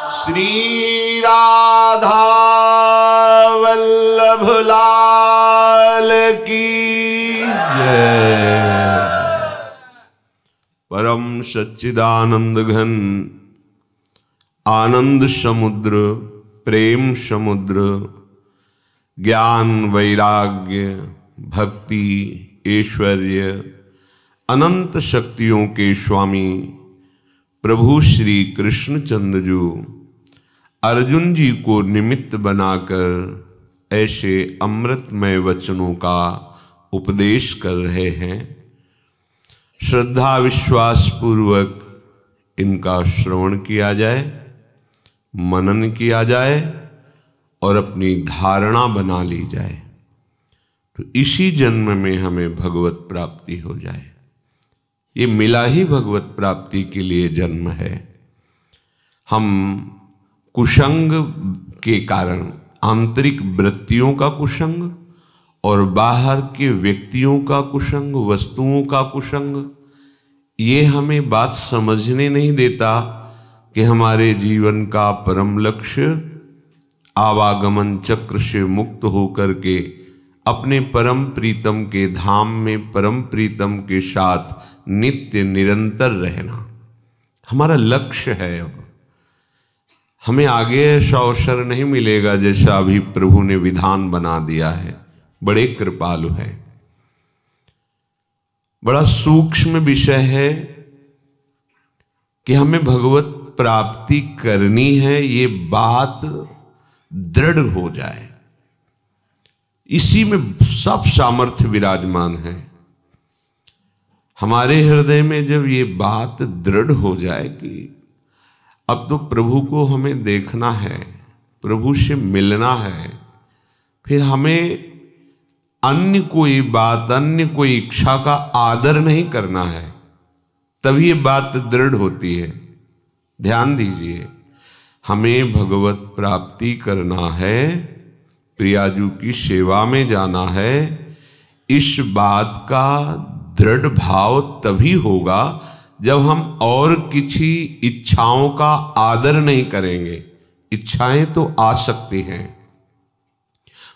श्री राधा वल्लभ लाल की जय। परम सच्चिदानंद घन आनंद समुद्र, प्रेम समुद्र, ज्ञान वैराग्य भक्ति ऐश्वर्य अनंत शक्तियों के स्वामी प्रभु श्री कृष्णचंद्र जी अर्जुन जी को निमित्त बनाकर ऐसे अमृतमय वचनों का उपदेश कर रहे हैं। श्रद्धा विश्वास पूर्वक इनका श्रवण किया जाए, मनन किया जाए और अपनी धारणा बना ली जाए, तो इसी जन्म में हमें भगवत प्राप्ति हो जाए। ये मिला ही भगवत प्राप्ति के लिए जन्म है। हम कुसंग के कारण, आंतरिक वृत्तियों का कुसंग और बाहर के व्यक्तियों का कुसंग, वस्तुओं का कुसंग, ये हमें बात समझने नहीं देता कि हमारे जीवन का परम लक्ष्य आवागमन चक्र से मुक्त होकर के अपने परम प्रीतम के धाम में परम प्रीतम के साथ नित्य निरंतर रहना हमारा लक्ष्य है। अब हमें आगे ऐसा अवसर नहीं मिलेगा जैसा अभी प्रभु ने विधान बना दिया है। बड़े कृपालु है, बड़ा सूक्ष्म विषय है कि हमें भगवत प्राप्ति करनी है, ये बात दृढ़ हो जाए। इसी में सब सामर्थ्य विराजमान है। हमारे हृदय में जब ये बात दृढ़ हो जाए कि अब तो प्रभु को हमें देखना है, प्रभु से मिलना है, फिर हमें अन्य कोई बात, अन्य कोई इच्छा का आदर नहीं करना है, तभी ये बात दृढ़ होती है। ध्यान दीजिए, हमें भगवत प्राप्ति करना है, प्रियाजू की सेवा में जाना है। इस बात का दृढ़ भाव तभी होगा जब हम और किसी इच्छाओं का आदर नहीं करेंगे। इच्छाएं तो आ सकती हैं,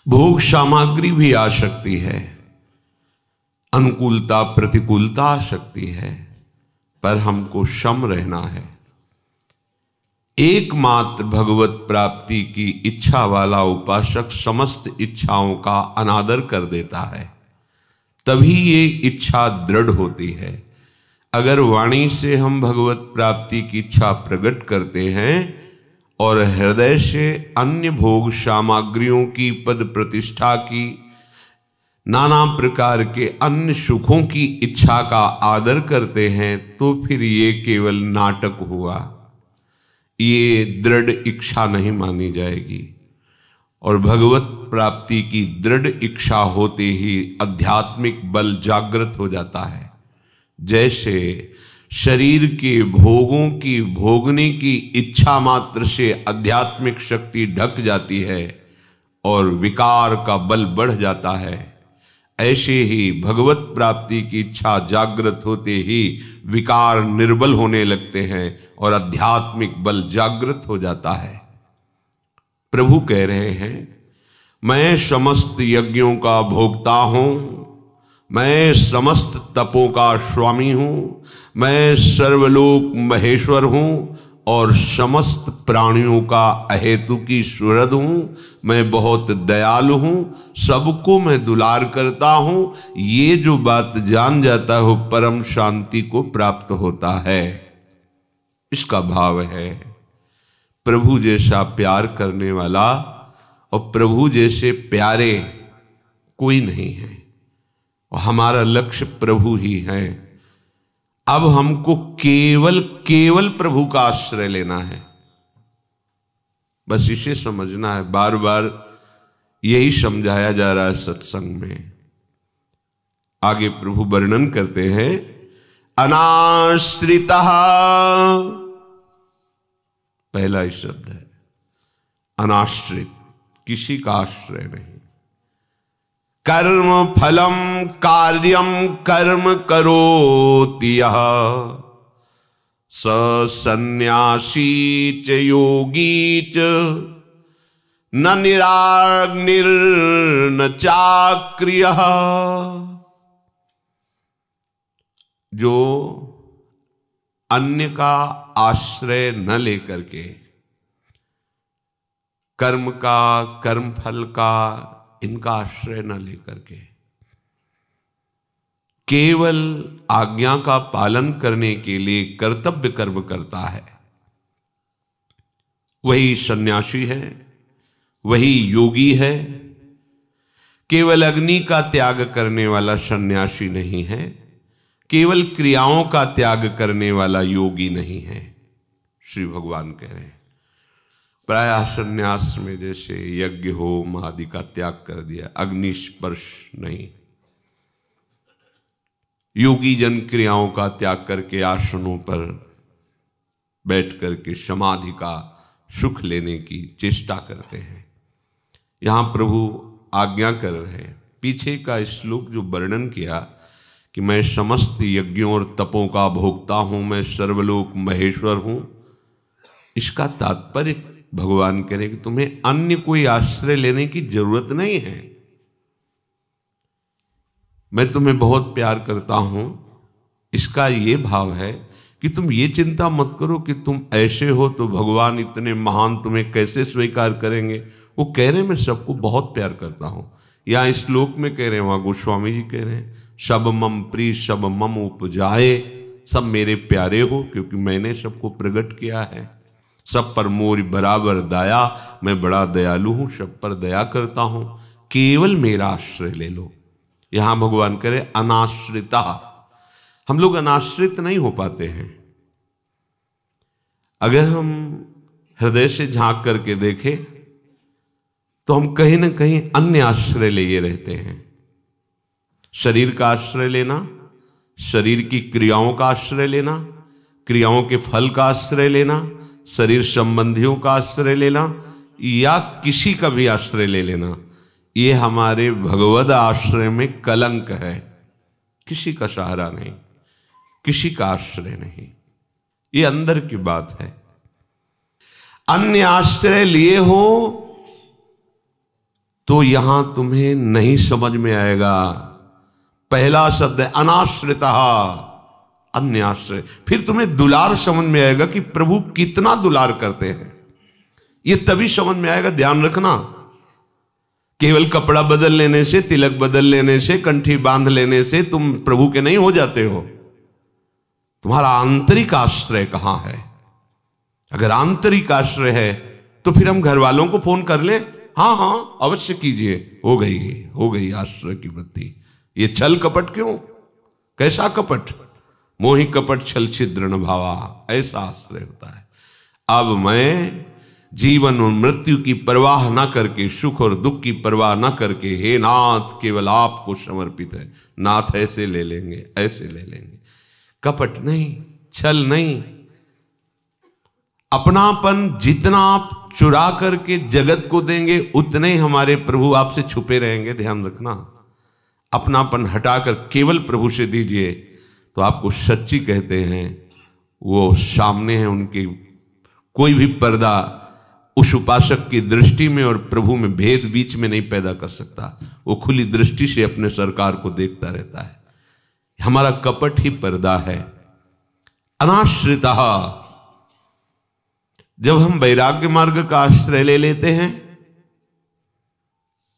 भोग सामग्री भी आ सकती है, अनुकूलता प्रतिकूलता आ सकती है, पर हमको सम रहना है। एकमात्र भगवत प्राप्ति की इच्छा वाला उपासक समस्त इच्छाओं का अनादर कर देता है, तभी ये इच्छा दृढ़ होती है। अगर वाणी से हम भगवत प्राप्ति की इच्छा प्रकट करते हैं और हृदय से अन्य भोग सामग्रियों की, पद प्रतिष्ठा की, नाना प्रकार के अन्य सुखों की इच्छा का आदर करते हैं, तो फिर ये केवल नाटक हुआ, ये दृढ़ इच्छा नहीं मानी जाएगी। और भगवत प्राप्ति की दृढ़ इच्छा होते ही आध्यात्मिक बल जागृत हो जाता है। जैसे शरीर के भोगों की भोगने की इच्छा मात्र से आध्यात्मिक शक्ति ढक जाती है और विकार का बल बढ़ जाता है, ऐसे ही भगवत प्राप्ति की इच्छा जागृत होते ही विकार निर्बल होने लगते हैं और आध्यात्मिक बल जागृत हो जाता है। प्रभु कह रहे हैं, मैं समस्त यज्ञों का भोक्ता हूं, मैं समस्त तपों का स्वामी हूं, मैं सर्वलोक महेश्वर हूं और समस्त प्राणियों का अहेतुकी सुहृद हूं, मैं बहुत दयालु हूं, सबको मैं दुलार करता हूं। ये जो बात जान जाता हो परम शांति को प्राप्त होता है। इसका भाव है प्रभु जैसा प्यार करने वाला और प्रभु जैसे प्यारे कोई नहीं है, और हमारा लक्ष्य प्रभु ही है। अब हमको केवल प्रभु का आश्रय लेना है, बस इसे समझना है। बार बार यही समझाया जा रहा है सत्संग में। आगे प्रभु वर्णन करते हैं, अनाश्रितः, पहला ही शब्द है अनाश्रित, किसी का आश्रय नहीं। कर्म फलम कार्यम कर्म करोति यः स सन्यासी च योगी च न निराग्निर्न चाक्रियः। जो अन्य का आश्रय न लेकर के कर्म का, कर्म फल का, इनका आश्रय न लेकर के केवल आज्ञा का पालन करने के लिए कर्तव्य कर्म करता है, वही सन्यासी है, वही योगी है। केवल अग्नि का त्याग करने वाला सन्यासी नहीं है, केवल क्रियाओं का त्याग करने वाला योगी नहीं है। श्री भगवान कह रहे हैं प्रायः सन्यास में जैसे यज्ञ होम आदि का त्याग कर दिया, अग्नि स्पर्श नहीं। योगी जन क्रियाओं का त्याग करके आसनों पर बैठ करके समाधि का सुख लेने की चेष्टा करते हैं। यहां प्रभु आज्ञा कर रहे हैं। पीछे का श्लोक जो वर्णन किया कि मैं समस्त यज्ञों और तपों का भोक्ता हूं, मैं सर्वलोक महेश्वर हूं, इसका तात्पर्य भगवान कह रहे कि तुम्हें अन्य कोई आश्रय लेने की जरूरत नहीं है। मैं तुम्हें बहुत प्यार करता हूं, इसका ये भाव है कि तुम ये चिंता मत करो कि तुम ऐसे हो तो भगवान इतने महान तुम्हें कैसे स्वीकार करेंगे। वो कह रहे मैं सबको बहुत प्यार करता हूं। या इस श्लोक में कह रहे हैं, वहां गोस्वामी जी कह रहे हैं सब मम प्रिय सब मम उपजाए, सब मेरे प्यारे हो क्योंकि मैंने सबको प्रकट किया है। सब पर मोर बराबर दया, मैं बड़ा दयालु हूं, सब पर दया करता हूं, केवल मेरा आश्रय ले लो। यहां भगवान करे अनाश्रिता। हम लोग अनाश्रित नहीं हो पाते हैं। अगर हम हृदय से झांक करके देखें तो हम कहीं ना कहीं अन्य आश्रय लिए रहते हैं। शरीर का आश्रय लेना, शरीर की क्रियाओं का आश्रय लेना, क्रियाओं के फल का आश्रय लेना, शरीर संबंधियों का आश्रय लेना या किसी का भी आश्रय ले लेना, ये हमारे भगवद आश्रय में कलंक है। किसी का सहारा नहीं, किसी का आश्रय नहीं, ये अंदर की बात है। अन्य आश्रय लिए हो तो यहां तुम्हें नहीं समझ में आएगा। पहला शब्द है अनाश्रिता, अन्य आश्रय। फिर तुम्हें दुलार समझ में आएगा कि प्रभु कितना दुलार करते हैं। ये तभी समझ में आएगा, ध्यान रखना। केवल कपड़ा बदल लेने से, तिलक बदल लेने से, कंठी बांध लेने से तुम प्रभु के नहीं हो जाते हो। तुम्हारा आंतरिक आश्रय कहां है? अगर आंतरिक आश्रय है तो फिर हम घर वालों को फोन कर लें, हाँ हाँ अवश्य कीजिए, हो गई आश्रय की वृत्ति। ये छल कपट क्यों? कैसा कपट? मोहि कपट छल छिद्र न भावा, ऐसा आश्रय होता है। अब मैं जीवन और मृत्यु की परवाह ना करके, सुख और दुख की परवाह ना करके, हे नाथ केवल आपको समर्पित है। नाथ ऐसे ले लेंगे, ऐसे ले लेंगे। कपट नहीं, छल नहीं। अपनापन जितना आप चुरा करके जगत को देंगे उतने ही हमारे प्रभु आपसे छुपे रहेंगे, ध्यान रखना। अपनापन हटाकर केवल प्रभु से दीजिए तो आपको सच्ची कहते हैं, वो सामने है, उनके कोई भी पर्दा उस उपासक की दृष्टि में और प्रभु में भेद बीच में नहीं पैदा कर सकता। वो खुली दृष्टि से अपने सरकार को देखता रहता है। हमारा कपट ही पर्दा है। अनाश्रिता, जब हम वैराग्य मार्ग का आश्रय ले लेते हैं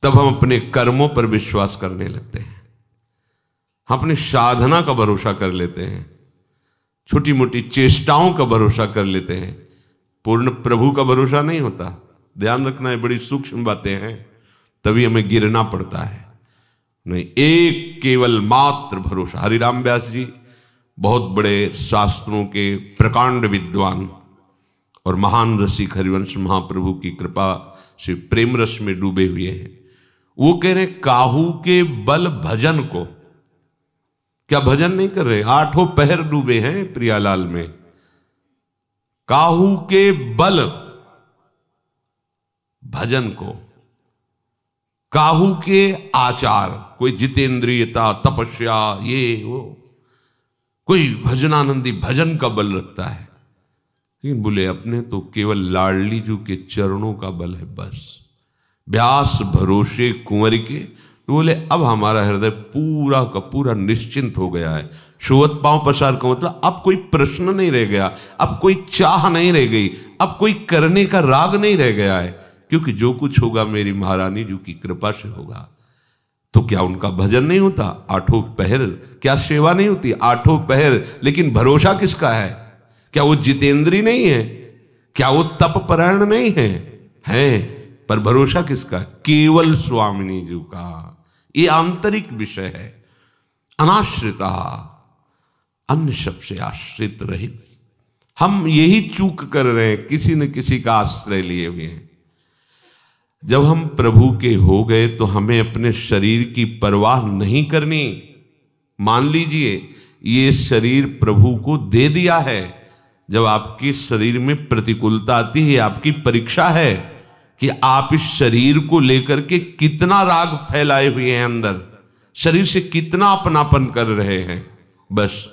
तब हम अपने कर्मों पर विश्वास करने लगते हैं, हम अपनी साधना का भरोसा कर लेते हैं, छोटी मोटी चेष्टाओं का भरोसा कर लेते हैं। पूर्ण प्रभु का भरोसा नहीं होता। ध्यान रखना है, बड़ी सूक्ष्म बातें हैं, तभी हमें गिरना पड़ता है। नहीं, एक केवल मात्र भरोसा। हरिराम व्यास जी बहुत बड़े शास्त्रों के प्रकांड विद्वान और महान रसिक, हरिवंश महाप्रभु की कृपा से प्रेम रस में डूबे हुए हैं। वो कह रहे काहू के बल भजन को, क्या भजन नहीं कर रहे? 8 पहर डूबे हैं प्रियालाल में। काहू के बल भजन को, काहू के आचार, कोई जितेंद्रियता, तपस्या, ये वो, कोई भजनानंदी भजन का बल रखता है, लेकिन बोले अपने तो केवल लाडली जू के चरणों का बल है बस। व्यास भरोसे कुंवर के, तो बोले अब हमारा हृदय पूरा का पूरा निश्चिंत हो गया है। शोवत पांव पसार का मतलब अब कोई प्रश्न नहीं रह गया, अब कोई चाह नहीं रह गई, अब कोई करने का राग नहीं रह गया है, क्योंकि जो कुछ होगा मेरी महारानी जी की कृपा से होगा। तो क्या उनका भजन नहीं होता? आठों पहर क्या सेवा नहीं होती? आठों पहर, लेकिन भरोसा किसका है? क्या वो जितेंद्री नहीं है? क्या वो तप परायण नहीं है? है, पर भरोसा किसका? केवल स्वामिनी जी का। ये आंतरिक विषय है। अनाश्रिता, अन्य सबसे आश्रित रहित। हम यही चूक कर रहे हैं, किसी न किसी का आश्रय लिए हुए हैं। जब हम प्रभु के हो गए तो हमें अपने शरीर की परवाह नहीं करनी। मान लीजिए ये शरीर प्रभु को दे दिया है। जब आपके शरीर में प्रतिकूलता आती है, आपकी परीक्षा है कि आप इस शरीर को लेकर के कितना राग फैलाए हुए हैं अंदर, शरीर से कितना अपनापन कर रहे हैं। बस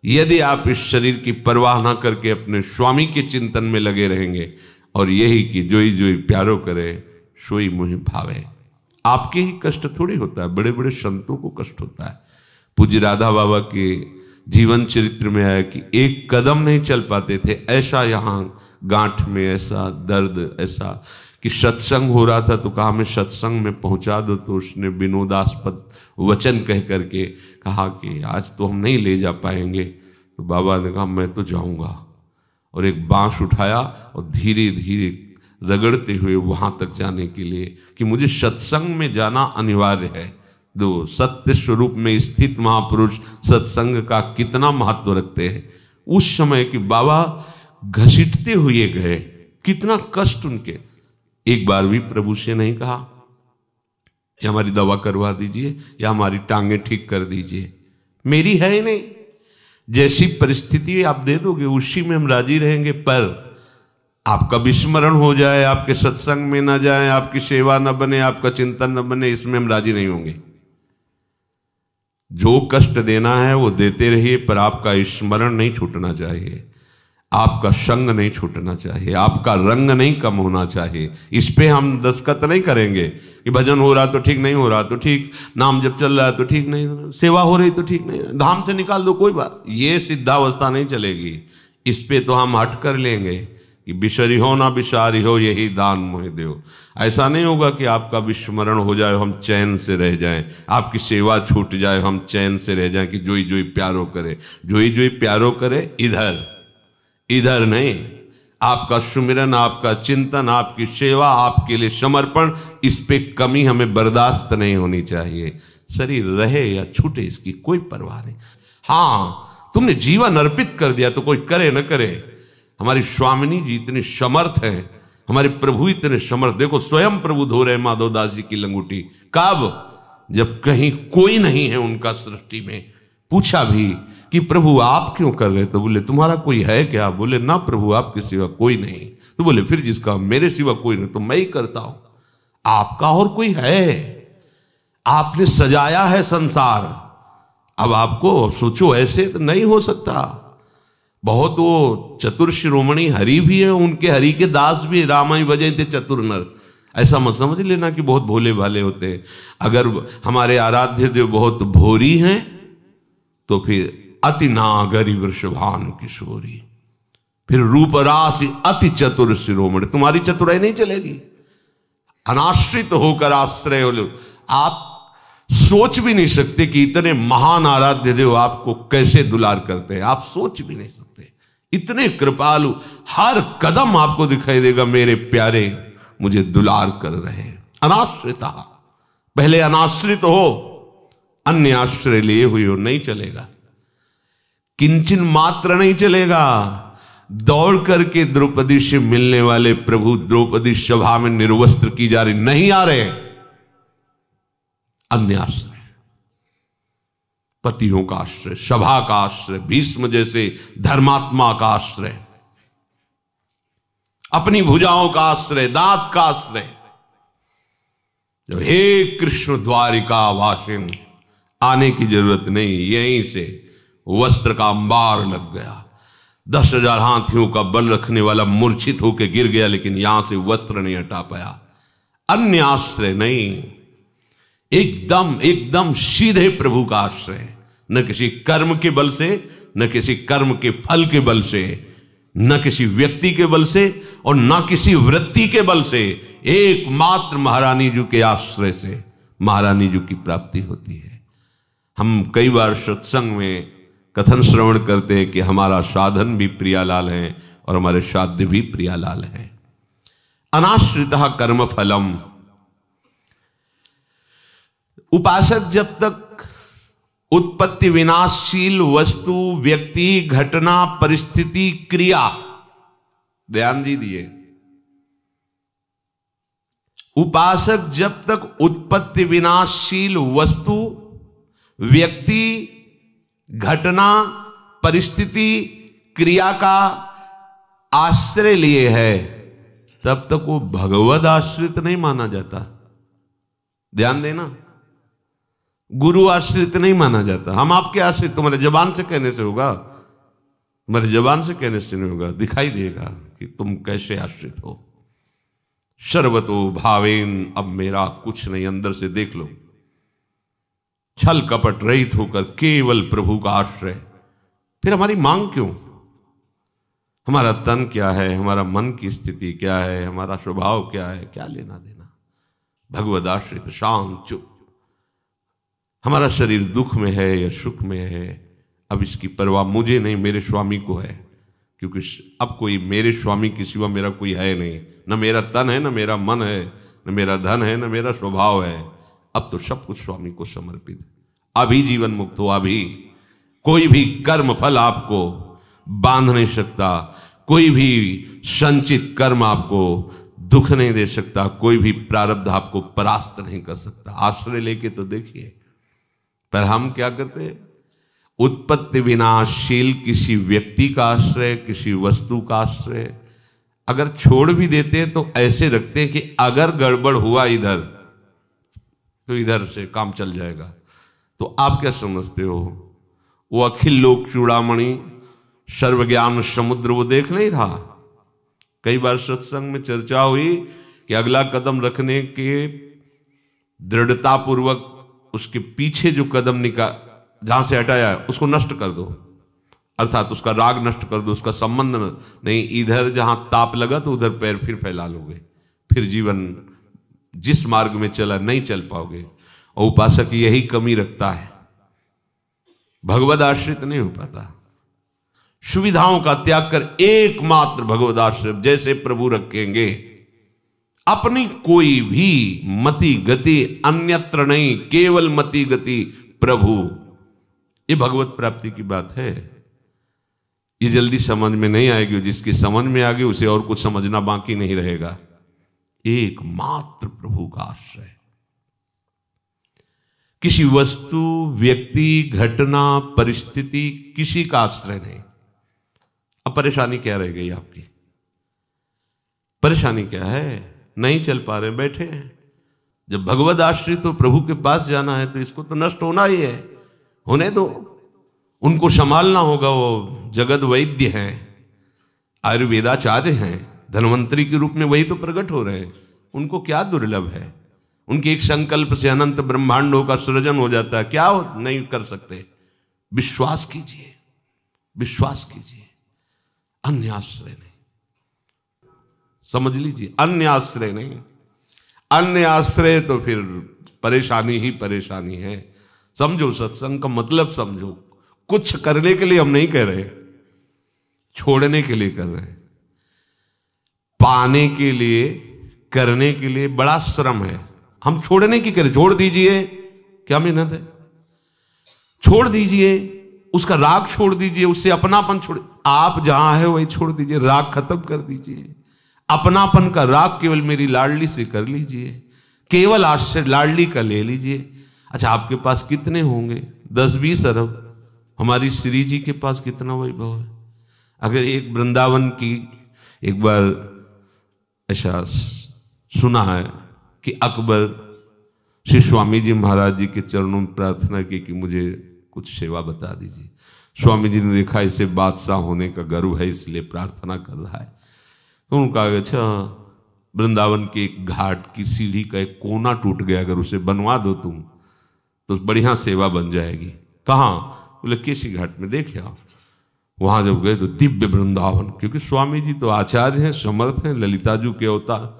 यदि आप इस शरीर की परवाह ना करके अपने स्वामी के चिंतन में लगे रहेंगे, और यही कि जोई जोई प्यारो करे सोई मुहि भावे। आपके ही कष्ट थोड़ी होता है, बड़े बड़े संतों को कष्ट होता है। पूज्य राधा बाबा के जीवन चरित्र में आया कि एक कदम नहीं चल पाते थे, ऐसा यहाँ गांठ में ऐसा दर्द, ऐसा कि सत्संग हो रहा था तो कहा हमें सत्संग में पहुंचा दो। तो उसने विनोदास्पद वचन कह करके कहा कि आज तो हम नहीं ले जा पाएंगे। तो बाबा ने कहा मैं तो जाऊंगा, और एक बांस उठाया और धीरे धीरे रगड़ते हुए वहां तक जाने के लिए कि मुझे सत्संग में जाना अनिवार्य है। दो सत्य स्वरूप में स्थित महापुरुष सत्संग का कितना महत्व रखते हैं। उस समय कि बाबा घसीटते हुए गए, कितना कष्ट उनके। एक बार भी प्रभु से नहीं कहा कि हमारी दवा करवा दीजिए या हमारी टांगें ठीक कर दीजिए, मेरी है ही नहीं। जैसी परिस्थिति आप दे दोगे उसी में हम राजी रहेंगे, पर आपका विस्मरण हो जाए, आपके सत्संग में ना जाए, आपकी सेवा न बने, आपका चिंतन न बने, इसमें हम राजी नहीं होंगे। जो कष्ट देना है वो देते रहिए, पर आपका स्मरण नहीं छूटना चाहिए, आपका संग नहीं छूटना चाहिए, आपका रंग नहीं कम होना चाहिए। इस पे हम दस्तखत नहीं करेंगे कि भजन हो रहा तो ठीक, नहीं हो रहा तो ठीक, नाम जब चल रहा है तो ठीक नहीं, सेवा हो रही तो ठीक नहीं, धाम से निकाल दो कोई बात। ये सिद्धावस्था नहीं चलेगी। इस पे तो हम हट कर लेंगे कि बिसरी हो ना बिसारी हो यही दान मोहि देव। ऐसा नहीं होगा कि आपका विस्मरण हो जाए हम चैन से रह जाएं, आपकी सेवा छूट जाए हम चैन से रह जाएं कि जोई जोई प्यारो करे। जोई जोई प्यारो करे इधर इधर नहीं। आपका सुमिरन, आपका चिंतन, आपकी सेवा, आपके लिए समर्पण, इस पे कमी हमें बर्दाश्त नहीं होनी चाहिए। शरीर रहे या छूटे इसकी कोई परवाह नहीं। हाँ, तुमने जीवन अर्पित कर दिया तो कोई करे न करे। हमारी स्वामिनी जी इतनी समर्थ है, हमारे प्रभु इतने समर्थ। देखो स्वयं प्रभु धो रहे माधवदास जी की लंगोटी। कब? जब कहीं कोई नहीं है उनका सृष्टि में। पूछा भी कि प्रभु आप क्यों कर रहे? तो बोले तुम्हारा कोई है क्या? बोले ना प्रभु आपके सिवा कोई नहीं। तो बोले फिर जिसका मेरे सिवा कोई नहीं तो मैं ही करता हूं। आपका और कोई है? आपने सजाया है संसार। अब आपको सोचो, ऐसे तो नहीं हो सकता। बहुत वो चतुर शिरोमणि हरि भी है, उनके हरि के दास भी रामाई वजह थे चतुर नर। ऐसा मत समझ लेना कि बहुत भोले भाले होते हैं। अगर हमारे आराध्य देव बहुत भोरी हैं तो फिर अति नागरी वृषभानु किशोरी, फिर रूप राशि अति चतुर शिरोमणि। तुम्हारी चतुराई नहीं चलेगी। अनाश्रित होकर आश्रय हो लो। आप सोच भी नहीं सकते कि इतने महान आराध्य देव आपको कैसे दुलार करते हैं। आप सोच भी नहीं सकते। इतने कृपालु, हर कदम आपको दिखाई देगा मेरे प्यारे मुझे दुलार कर रहे हैं। अनाश्रिता, पहले अनाश्रित हो, अन्य आश्रय लिए हुए हो, नहीं चलेगा। किंचन मात्र नहीं चलेगा। दौड़ करके द्रौपदी से मिलने वाले प्रभु द्रौपदी सभा में निर्वस्त्र की जा रही, नहीं आ रहे। अन्य आश्रय, पतियों का आश्रय, सभा का आश्रय, भीष्म जैसे धर्मात्मा का आश्रय, अपनी भुजाओं का आश्रय, दांत का आश्रय। जब हे कृष्ण द्वारिका वासिन, आने की जरूरत नहीं, यहीं से वस्त्र का अंबार लग गया। 10,000 हाथियों का बल रखने वाला मूर्छित होकर गिर गया, लेकिन यहां से वस्त्र नहीं हटा पाया। अन्य आश्रय नहीं, एकदम एकदम सीधे प्रभु का आश्रय, न किसी कर्म के बल से, न किसी कर्म के फल के बल से, न किसी व्यक्ति के बल से और न किसी वृत्ति के बल से, एकमात्र महारानी जी के आश्रय से महारानी जी की प्राप्ति होती है। हम कई बार सत्संग में कथन श्रवण करते हैं कि हमारा साधन भी प्रियालाल है और हमारे साध्य भी प्रियालाल है। अनाश्रितः कर्म फलम। उपासक जब तक उत्पत्ति विनाशशील वस्तु, व्यक्ति, घटना, परिस्थिति, क्रिया, ध्यान दीजिए, उपासक जब तक उत्पत्ति विनाशशील वस्तु, व्यक्ति, घटना, परिस्थिति, क्रिया का आश्रय लिए है, तब तक वो भगवद आश्रित नहीं माना जाता। ध्यान देना, गुरु आश्रित नहीं माना जाता। हम आपके आश्रित तुम्हारे जबान से कहने से होगा, तुम्हारे जबान से कहने से नहीं होगा, दिखाई देगा कि तुम कैसे आश्रित हो। सर्वतो भावेन, अब मेरा कुछ नहीं, अंदर से देख लो, छल कपट रहित होकर केवल प्रभु का आश्रय। फिर हमारी मांग क्यों? हमारा तन क्या है, हमारा मन की स्थिति क्या है, हमारा स्वभाव क्या है, क्या लेना देना। भगवद आश्रित, शांत, चुप। हमारा शरीर दुख में है या सुख में है, अब इसकी परवाह मुझे नहीं, मेरे स्वामी को है, क्योंकि अब कोई मेरे स्वामी के सिवा मेरा कोई है नहीं। न मेरा तन है, न मेरा मन है, न मेरा धन है, न मेरा स्वभाव है। अब तो सब कुछ स्वामी को समर्पित। अभी जीवन मुक्त हो, अभी कोई भी कर्म फल आपको बांध नहीं सकता, कोई भी संचित कर्म आपको दुख नहीं दे सकता, कोई भी प्रारब्ध आपको परास्त नहीं कर सकता। आश्रय लेके तो देखिए। पर हम क्या करते हैं? उत्पत्ति विनाशशील किसी व्यक्ति का आश्रय, किसी वस्तु का आश्रय अगर छोड़ भी देते हैं तो ऐसे रखते हैं कि अगर गड़बड़ हुआ इधर तो इधर से काम चल जाएगा। तो आप क्या समझते हो? वो अखिल लोक चूड़ामणि, सर्वज्ञान समुद्र वो देख नहीं रहा? कई बार सत्संग में चर्चा हुई कि अगला कदम रखने के दृढ़ता पूर्वक उसके पीछे जो कदम जहां से हटाया उसको नष्ट कर दो, अर्थात उसका राग नष्ट कर दो, उसका संबंध नहीं। इधर जहां ताप लगा तो उधर पैर फिर फैला लोगे, फिर जीवन जिस मार्ग में चला नहीं चल पाओगे। और उपासक यही कमी रखता है, भगवद आश्रित नहीं हो पाता। सुविधाओं का त्याग कर एकमात्र भगवद आश्रित जैसे प्रभु रखेंगे, अपनी कोई भी मति गति अन्यत्र नहीं, केवल मति गति प्रभु। ये भगवत प्राप्ति की बात है। ये जल्दी समझ में नहीं आएगी, जिसकी समझ में आ गई उसे और कुछ समझना बाकी नहीं रहेगा। एकमात्र प्रभु का आश्रय, किसी वस्तु, व्यक्ति, घटना, परिस्थिति, किसी का आश्रय नहीं। अब परेशानी क्या रह गई आपकी? परेशानी क्या है? नहीं चल पा रहे, बैठे हैं। जब भगवद आश्रित तो प्रभु के पास जाना है तो इसको तो नष्ट होना ही है, होने दो। उनको संभालना होगा। वो जगत वैद्य हैं, आयुर्वेदाचार्य हैं, धन्वंतरी के रूप में वही तो प्रकट हो रहे हैं। उनको क्या दुर्लभ है? उनके एक संकल्प से अनंत ब्रह्मांडों का सृजन हो जाता है। क्या नहीं कर सकते? विश्वास कीजिए, विश्वास कीजिए। अन्य आश्रय नहीं, समझ लीजिए, अन्य आश्रय नहीं। अन्य आश्रय तो फिर परेशानी ही परेशानी है। समझो, सत्संग का मतलब समझो। कुछ करने के लिए हम नहीं कह रहे, छोड़ने के लिए कर रहे हैं। पाने के लिए, करने के लिए बड़ा श्रम है। हम छोड़ने की करें, छोड़ दीजिए, क्या मेहनत है? छोड़ दीजिए, उसका राग छोड़ दीजिए, उससे अपनापन छोड़। आप जहां है वही छोड़ दीजिए, राग खत्म कर दीजिए। अपनापन का राग केवल मेरी लाडली से कर लीजिए, केवल आश्रय लाडली का ले लीजिए। अच्छा, आपके पास कितने होंगे? 10-20 अरब। हमारी श्री जी के पास कितना वैभव है? अगर एक वृंदावन की, एक बार ऐसा सुना है कि अकबर श्री स्वामी जी महाराज जी के चरणों में प्रार्थना की कि मुझे कुछ सेवा बता दीजिए। स्वामी जी ने देखा इसे बादशाह होने का गर्व है, इसलिए प्रार्थना कर रहा है। तो उन्होंने कहा अच्छा, वृंदावन के एक घाट की सीढ़ी का एक कोना टूट गया, अगर उसे बनवा दो तुम तो बढ़िया सेवा बन जाएगी। कहाँ? बोले केसी घाट में, देखे आप। वहां जब गए तो दिव्य वृंदावन, क्योंकि स्वामी जी तो आचार्य हैं, समर्थ हैं, ललिताजू के अवतार।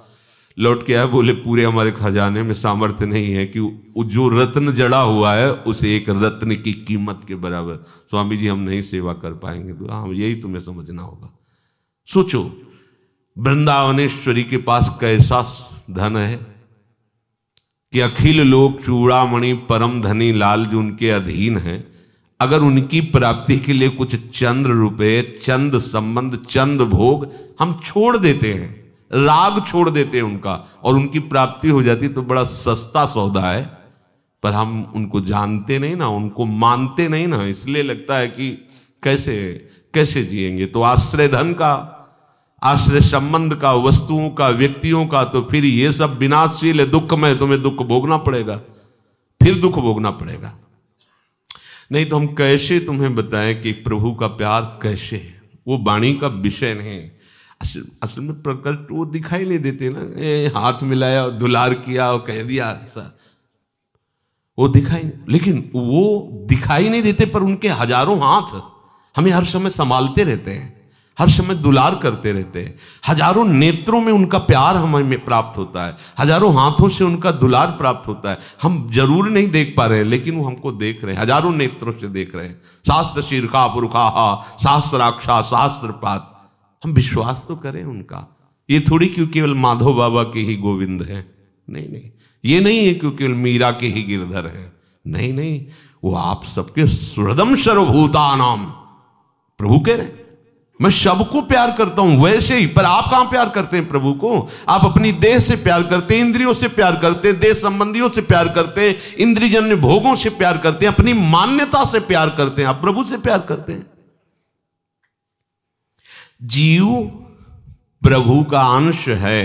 लौट के आए, बोले पूरे हमारे खजाने में सामर्थ्य नहीं है कि जो रत्न जड़ा हुआ है उसे एक रत्न की कीमत के बराबर, स्वामी जी हम नहीं सेवा कर पाएंगे। तो हाँ, यही तुम्हें समझना होगा। सोचो, वृंदावनेश्वरी के पास कैसा धन है कि अखिल लोक चूड़ामणि परम धनी लाल जो उनके अधीन है, अगर उनकी प्राप्ति के लिए कुछ चंद रुपए, चंद संबंध, चंद भोग हम छोड़ देते हैं, राग छोड़ देते हैं उनका, और उनकी प्राप्ति हो जाती तो बड़ा सस्ता सौदा है। पर हम उनको जानते नहीं ना, उनको मानते नहीं ना, इसलिए लगता है कि कैसे कैसे जिएंगे। तो आश्रय धन का, आश्रय संबंध का, वस्तुओं का, व्यक्तियों का, तो फिर ये सब विनाशशील है, दुखमय, तुम्हें दुख भोगना पड़ेगा, फिर दुख भोगना पड़ेगा। नहीं तो हम कैसे तुम्हें बताएं कि प्रभु का प्यार कैसे है, वो वाणी का विषय नहीं। असल में प्रकट वो दिखाई नहीं देते ना, हाथ मिलाया और दुलार किया और कह दिया ऐसा, वो दिखाई नहीं, लेकिन वो दिखाई नहीं देते, पर उनके हजारों हाथ हमें हर समय संभालते रहते हैं, हर समय दुलार करते रहते हैं। हजारों नेत्रों में उनका प्यार हमें प्राप्त होता है, हजारों हाथों से उनका दुलार प्राप्त होता है। हम जरूर नहीं देख पा रहे हैं, लेकिन वो हमको देख रहे हैं, हजारों नेत्रों से देख रहे हैं। शास्त्र शीर्षा पुरुषा सहस्राक्षा सहस्त्रपाद, हम विश्वास तो करें उनका। ये थोड़ी क्यों केवल माधव बाबा के ही गोविंद है, नहीं नहीं, ये नहीं है क्यों केवल मीरा के ही गिरधर है, नहीं नहीं, वो आप सबके सुहृदम सर्वभूतानाम प्रभु कह रहे हैं। मैं सबको प्यार करता हूं वैसे ही, पर आप कहां प्यार करते हैं प्रभु को? आप अपनी देह से प्यार करते हैं, इंद्रियों से प्यार करते हैं, देह संबंधियों से प्यार करते हैं, इंद्रियजन्य भोगों से प्यार करते हैं, अपनी मान्यता से प्यार करते हैं। आप प्रभु से प्यार करते हैं। जीव प्रभु का अंश है।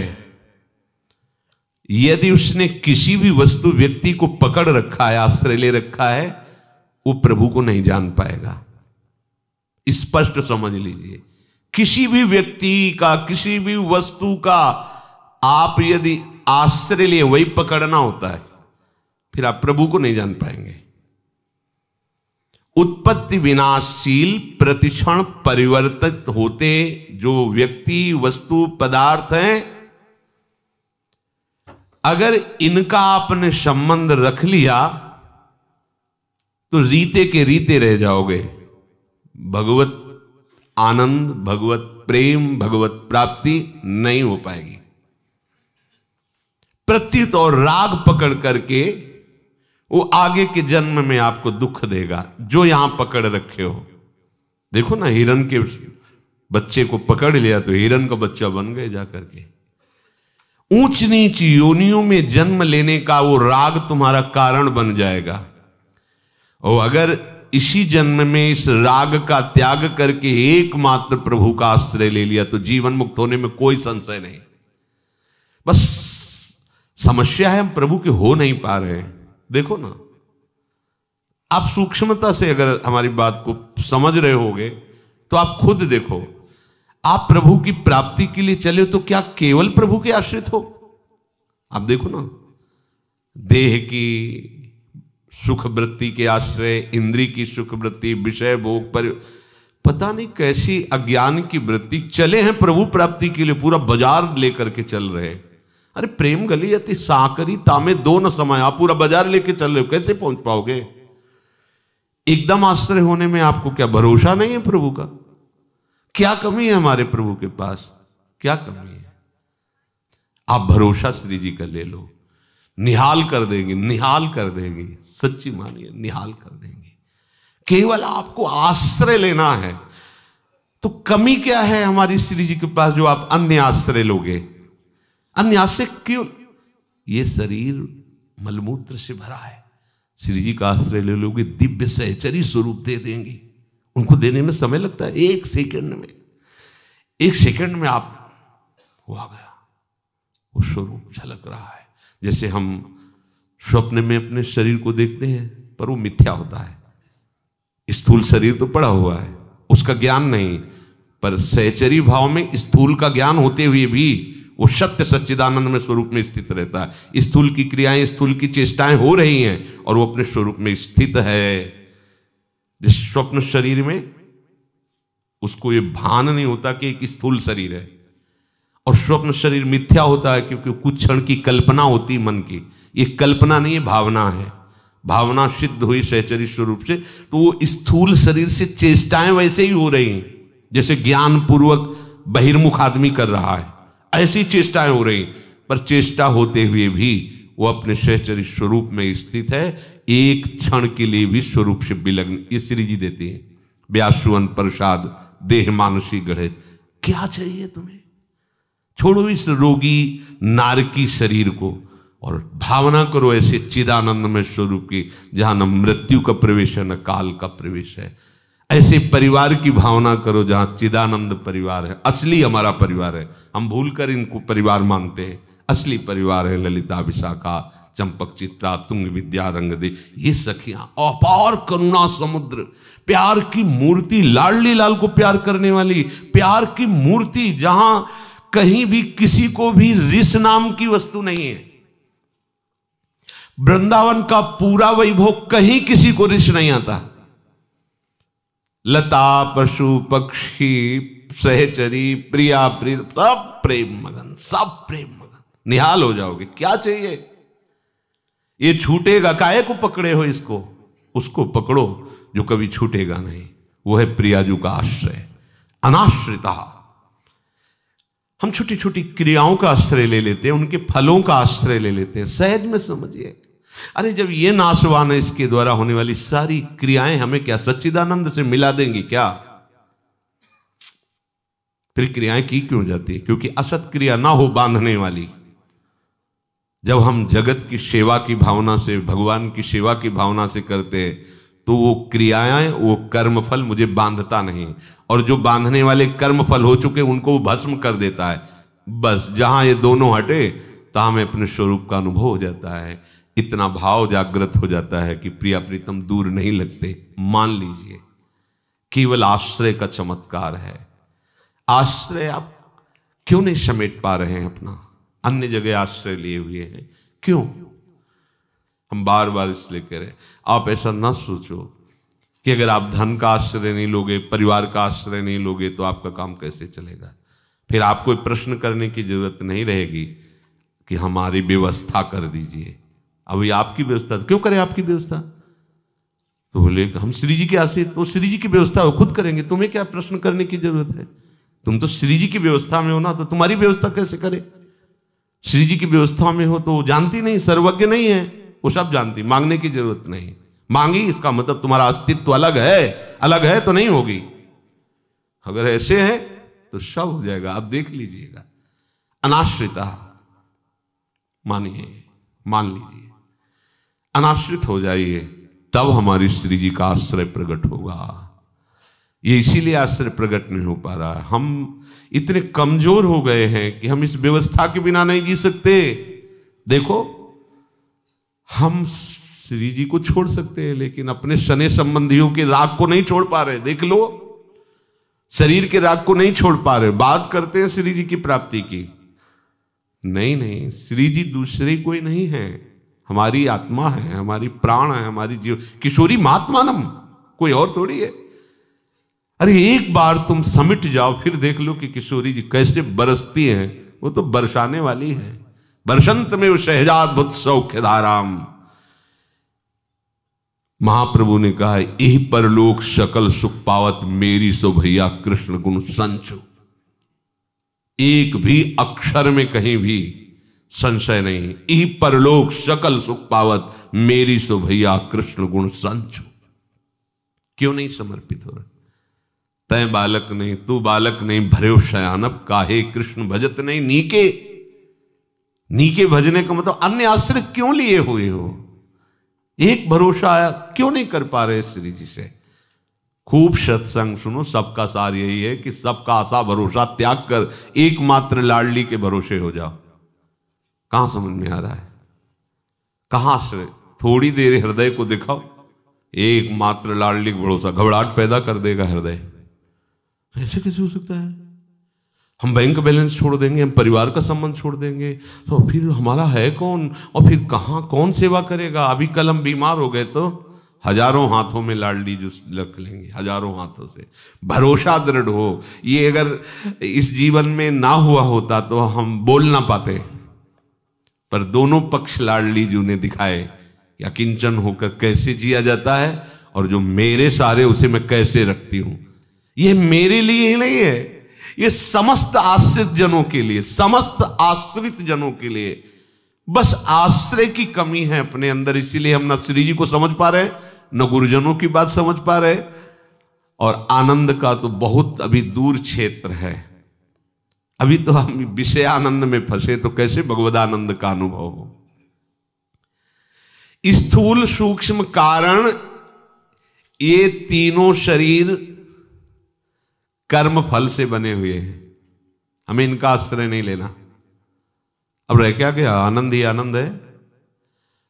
यदि उसने किसी भी वस्तु व्यक्ति को पकड़ रखा है, आश्रय ले रखा है, वो प्रभु को नहीं जान पाएगा। स्पष्ट समझ लीजिए, किसी भी व्यक्ति का, किसी भी वस्तु का आप यदि आश्रय लिए, वही पकड़ना होता है, फिर आप प्रभु को नहीं जान पाएंगे। उत्पत्ति विनाशशील, प्रतिक्षण परिवर्तित होते जो व्यक्ति, वस्तु, पदार्थ हैं, अगर इनका आपने संबंध रख लिया तो रीते के रीते रह जाओगे। भगवत आनंद, भगवत प्रेम, भगवत प्राप्ति नहीं हो पाएगी। प्रत्युत और राग पकड़ करके वो आगे के जन्म में आपको दुख देगा, जो यहां पकड़ रखे हो। देखो ना, हिरण के बच्चे को पकड़ लिया तो हिरण का बच्चा बन गए जाकर के। ऊंच नीच योनियों में जन्म लेने का वो राग तुम्हारा कारण बन जाएगा। और अगर इसी जन्म में इस राग का त्याग करके एकमात्र प्रभु का आश्रय ले लिया तो जीवन मुक्त होने में कोई संशय नहीं। बस समस्या है हम प्रभु के हो नहीं पा रहे हैं। देखो ना, आप सूक्ष्मता से अगर हमारी बात को समझ रहे होगे तो आप खुद देखो, आप प्रभु की प्राप्ति के लिए चले तो क्या केवल प्रभु के आश्रित हो? आप देखो ना, देह की सुख वृत्ति के आश्रय, इंद्री की सुख वृत्ति, विषय भोग पर पता नहीं कैसी अज्ञान की वृत्ति, चले हैं प्रभु प्राप्ति के लिए, पूरा बाजार लेकर के चल रहे। अरे प्रेम गली अति साकरी तामे दो न समय, आप पूरा बाजार लेके चल रहे हो, कैसे पहुंच पाओगे? एकदम आश्रय होने में आपको क्या भरोसा नहीं है प्रभु का? क्या कमी है हमारे प्रभु के पास? क्या कमी है? आप भरोसा श्री जी का ले लो, निहाल कर देंगे, निहाल कर देंगे, सच्ची मानिए निहाल कर देंगे। केवल आपको आश्रय लेना है। तो कमी क्या है हमारी श्री जी के पास जो आप अन्य आश्रय लोगे? अन्य आश्रय क्यों? ये शरीर मलमूत्र से भरा है, श्री जी का आश्रय ले लोगे, दिव्य सहचरी स्वरूप दे देंगे। उनको देने में समय लगता है, एक सेकंड में, एक सेकंड में आप वो आ गया, वो स्वरूप झलक रहा है। जैसे हम स्वप्न में अपने शरीर को देखते हैं पर वो मिथ्या होता है, स्थूल शरीर तो पड़ा हुआ है, उसका ज्ञान नहीं, पर सहचरी भाव में स्थूल का ज्ञान होते हुए भी वो सत्य सच्चिदानंद में स्वरूप में स्थित रहता है। स्थूल की क्रियाएं, स्थूल की चेष्टाएं हो रही हैं और वो अपने स्वरूप में स्थित है। जिस स्वप्न शरीर में उसको ये भान नहीं होता कि एक स्थूल शरीर है, और स्वप्न शरीर मिथ्या होता है क्योंकि कुछ क्षण की कल्पना होती मन की। ये कल्पना नहीं, ये भावना है। भावना सिद्ध हुई सहचरी स्वरूप से, तो वो स्थूल शरीर से चेष्टाएं वैसे ही हो रही हैं जैसे ज्ञान पूर्वक बहिर्मुख आदमी कर रहा है, ऐसी चेष्टाएं हो रही, पर चेष्टा होते हुए भी वो अपने सहचरी स्वरूप में स्थित है। एक क्षण के लिए भी स्वरूप से विलग्न। ये श्री जी देते हैं, व्यासुवन प्रसाद देह मानसी गढ़े। क्या चाहिए तुम्हें? छोड़ो इस रोगी नारकी शरीर को और भावना करो ऐसे चिदानंद में स्वरूप की, जहां न मृत्यु का प्रवेश है न काल का प्रवेश है। ऐसे परिवार की भावना करो जहां चिदानंद परिवार है, असली हमारा परिवार है। हम भूलकर इनको परिवार मानते हैं, असली परिवार है ललिता विशाखा चंपक चित्रा तुंग विद्या रंग दे। ये सखियां अपार करुणा समुद्र, प्यार की मूर्ति, लाडली लाल को प्यार करने वाली प्यार की मूर्ति, जहां कहीं भी किसी को भी रिस नाम की वस्तु नहीं है। वृंदावन का पूरा वैभव, कहीं किसी को रिस नहीं आता। लता पशु पक्षी सहचरी प्रिया प्रिय सब प्रेम मगन, सब प्रेम मगन। निहाल हो जाओगे। क्या चाहिए? ये छूटेगा, काहे को पकड़े हो इसको? उसको पकड़ो जो कभी छूटेगा नहीं, वो है प्रियाजू का आश्रय। अनाश्रिता। हम छोटी छोटी क्रियाओं का आश्रय ले लेते हैं, उनके फलों का आश्रय ले लेते हैं। सहज में समझिए, अरे जब ये नाशवान है, इसके द्वारा होने वाली सारी क्रियाएं हमें क्या सच्चिदानंद से मिला देंगी क्या? फिर क्रियाएं की क्यों जाती है? क्योंकि असत क्रिया ना हो बांधने वाली। जब हम जगत की सेवा की भावना से, भगवान की सेवा की भावना से करते हैं, तो वो क्रियाएं, वो कर्मफल मुझे बांधता नहीं, और जो बांधने वाले कर्मफल हो चुके उनको वो भस्म कर देता है। बस जहां ये दोनों हटे, तहां में अपने स्वरूप का अनुभव हो जाता है। इतना भाव जागृत हो जाता है कि प्रिया प्रीतम दूर नहीं लगते। मान लीजिए, केवल आश्रय का चमत्कार है। आश्रय आप क्यों नहीं समेट पा रहे हैं अपना? अन्य जगह आश्रय लिए हुए हैं, क्यों? हम बार बार इसलिए कह रहे हैं, आप ऐसा ना सोचो कि अगर आप धन का आश्रय नहीं लोगे, परिवार का आश्रय नहीं लोगे, तो आपका काम कैसे चलेगा। फिर आपको प्रश्न करने की जरूरत नहीं रहेगी कि हमारी व्यवस्था कर दीजिए। अभी आपकी व्यवस्था क्यों करें? आपकी व्यवस्था तो बोले हम श्री जी के आश्रित, तो श्री जी की व्यवस्था वो खुद करेंगे, तुम्हें क्या प्रश्न करने की जरूरत है? तुम तो श्री जी की व्यवस्था में हो ना, तो तुम्हारी व्यवस्था कैसे करे? श्री जी की व्यवस्था में हो तो जानती नहीं, सर्वज्ञ नहीं है, वो सब जानती, मांगने की जरूरत नहीं। मांगी इसका मतलब तुम्हारा अस्तित्व अलग है, अलग है तो नहीं होगी। अगर ऐसे है तो सब हो जाएगा, आप देख लीजिएगा। अनाश्रिता मानिए, मान लीजिए, अनाश्रित हो जाइए, तब हमारी श्री जी का आश्रय प्रकट होगा। ये इसीलिए आश्रय प्रकट नहीं हो पा रहा है। हम इतने कमजोर हो गए हैं कि हम इस व्यवस्था के बिना नहीं जी सकते। देखो, हम श्री जी को छोड़ सकते हैं, लेकिन अपने शनि संबंधियों के राग को नहीं छोड़ पा रहे। देख लो, शरीर के राग को नहीं छोड़ पा रहे। बात करते हैं श्री जी की प्राप्ति की, नहीं नहीं, श्री जी दूसरे कोई नहीं है, हमारी आत्मा है, हमारी प्राण है, हमारी जीव किशोरी महात्मानम, कोई और थोड़ी है। अरे एक बार तुम समिट जाओ, फिर देख लो कि किशोरी जी कैसे बरसती हैं। वो तो बरसाने वाली है। बरसंत में वो शहजाद बुद्ध सौख्यधाराम। महाप्रभु ने कहा, यही परलोक सकल सुख पावत, मेरी सो भैया कृष्ण गुण संचु। एक भी अक्षर में कहीं भी संशय नहीं। यही परलोक सकल सुख पावत, मेरी सो भैया कृष्ण गुण संचु। क्यों नहीं समर्पित हो रहा? तय बालक नहीं, तू बालक नहीं, भर्यो शयानप काहे, कृष्ण भजत नहीं नीके। नीके भजने का मतलब अन्य आश्रय क्यों लिए हुए हो? एक भरोसा आया क्यों नहीं कर पा रहे श्री जी से? खूब सत्संग सुनो। सबका सार यही है कि सबका आशा भरोसा त्याग कर एकमात्र लाडली के भरोसे हो जाओ। कहां समझ में आ रहा है? कहां आश्रय? थोड़ी देर हृदय को दिखाओ, एकमात्र लाडली का भरोसा घबराहट पैदा कर देगा हृदय। ऐसे कैसे हो सकता है? हम बैंक बैलेंस छोड़ देंगे, हम परिवार का संबंध छोड़ देंगे, तो फिर हमारा है कौन, और फिर कहाँ कौन सेवा करेगा? अभी कल हम बीमार हो गए तो हजारों हाथों में लाडली जो रख लेंगे, हजारों हाथों से। भरोसा दृढ़ हो, ये अगर इस जीवन में ना हुआ होता तो हम बोल ना पाते, पर दोनों पक्ष लाडली जी ने दिखाए कि अकिंचन होकर कैसे जिया जाता है, और जो मेरे सारे उसे मैं कैसे रखती हूं। ये मेरे लिए ही नहीं है, ये समस्त आश्रित जनों के लिए, समस्त आश्रित जनों के लिए। बस आश्रय की कमी है अपने अंदर, इसीलिए हम न श्री जी को समझ पा रहे, न गुरुजनों की बात समझ पा रहे, और आनंद का तो बहुत अभी दूर क्षेत्र है। अभी तो हम विषय आनंद में फंसे, तो कैसे भगवद आनंद का अनुभव हो? स्थूल सूक्ष्म कारण, ये तीनों शरीर कर्म फल से बने हुए हैं, हमें इनका आश्रय नहीं लेना। अब रह क्या गया? आनंद ही आनंद है।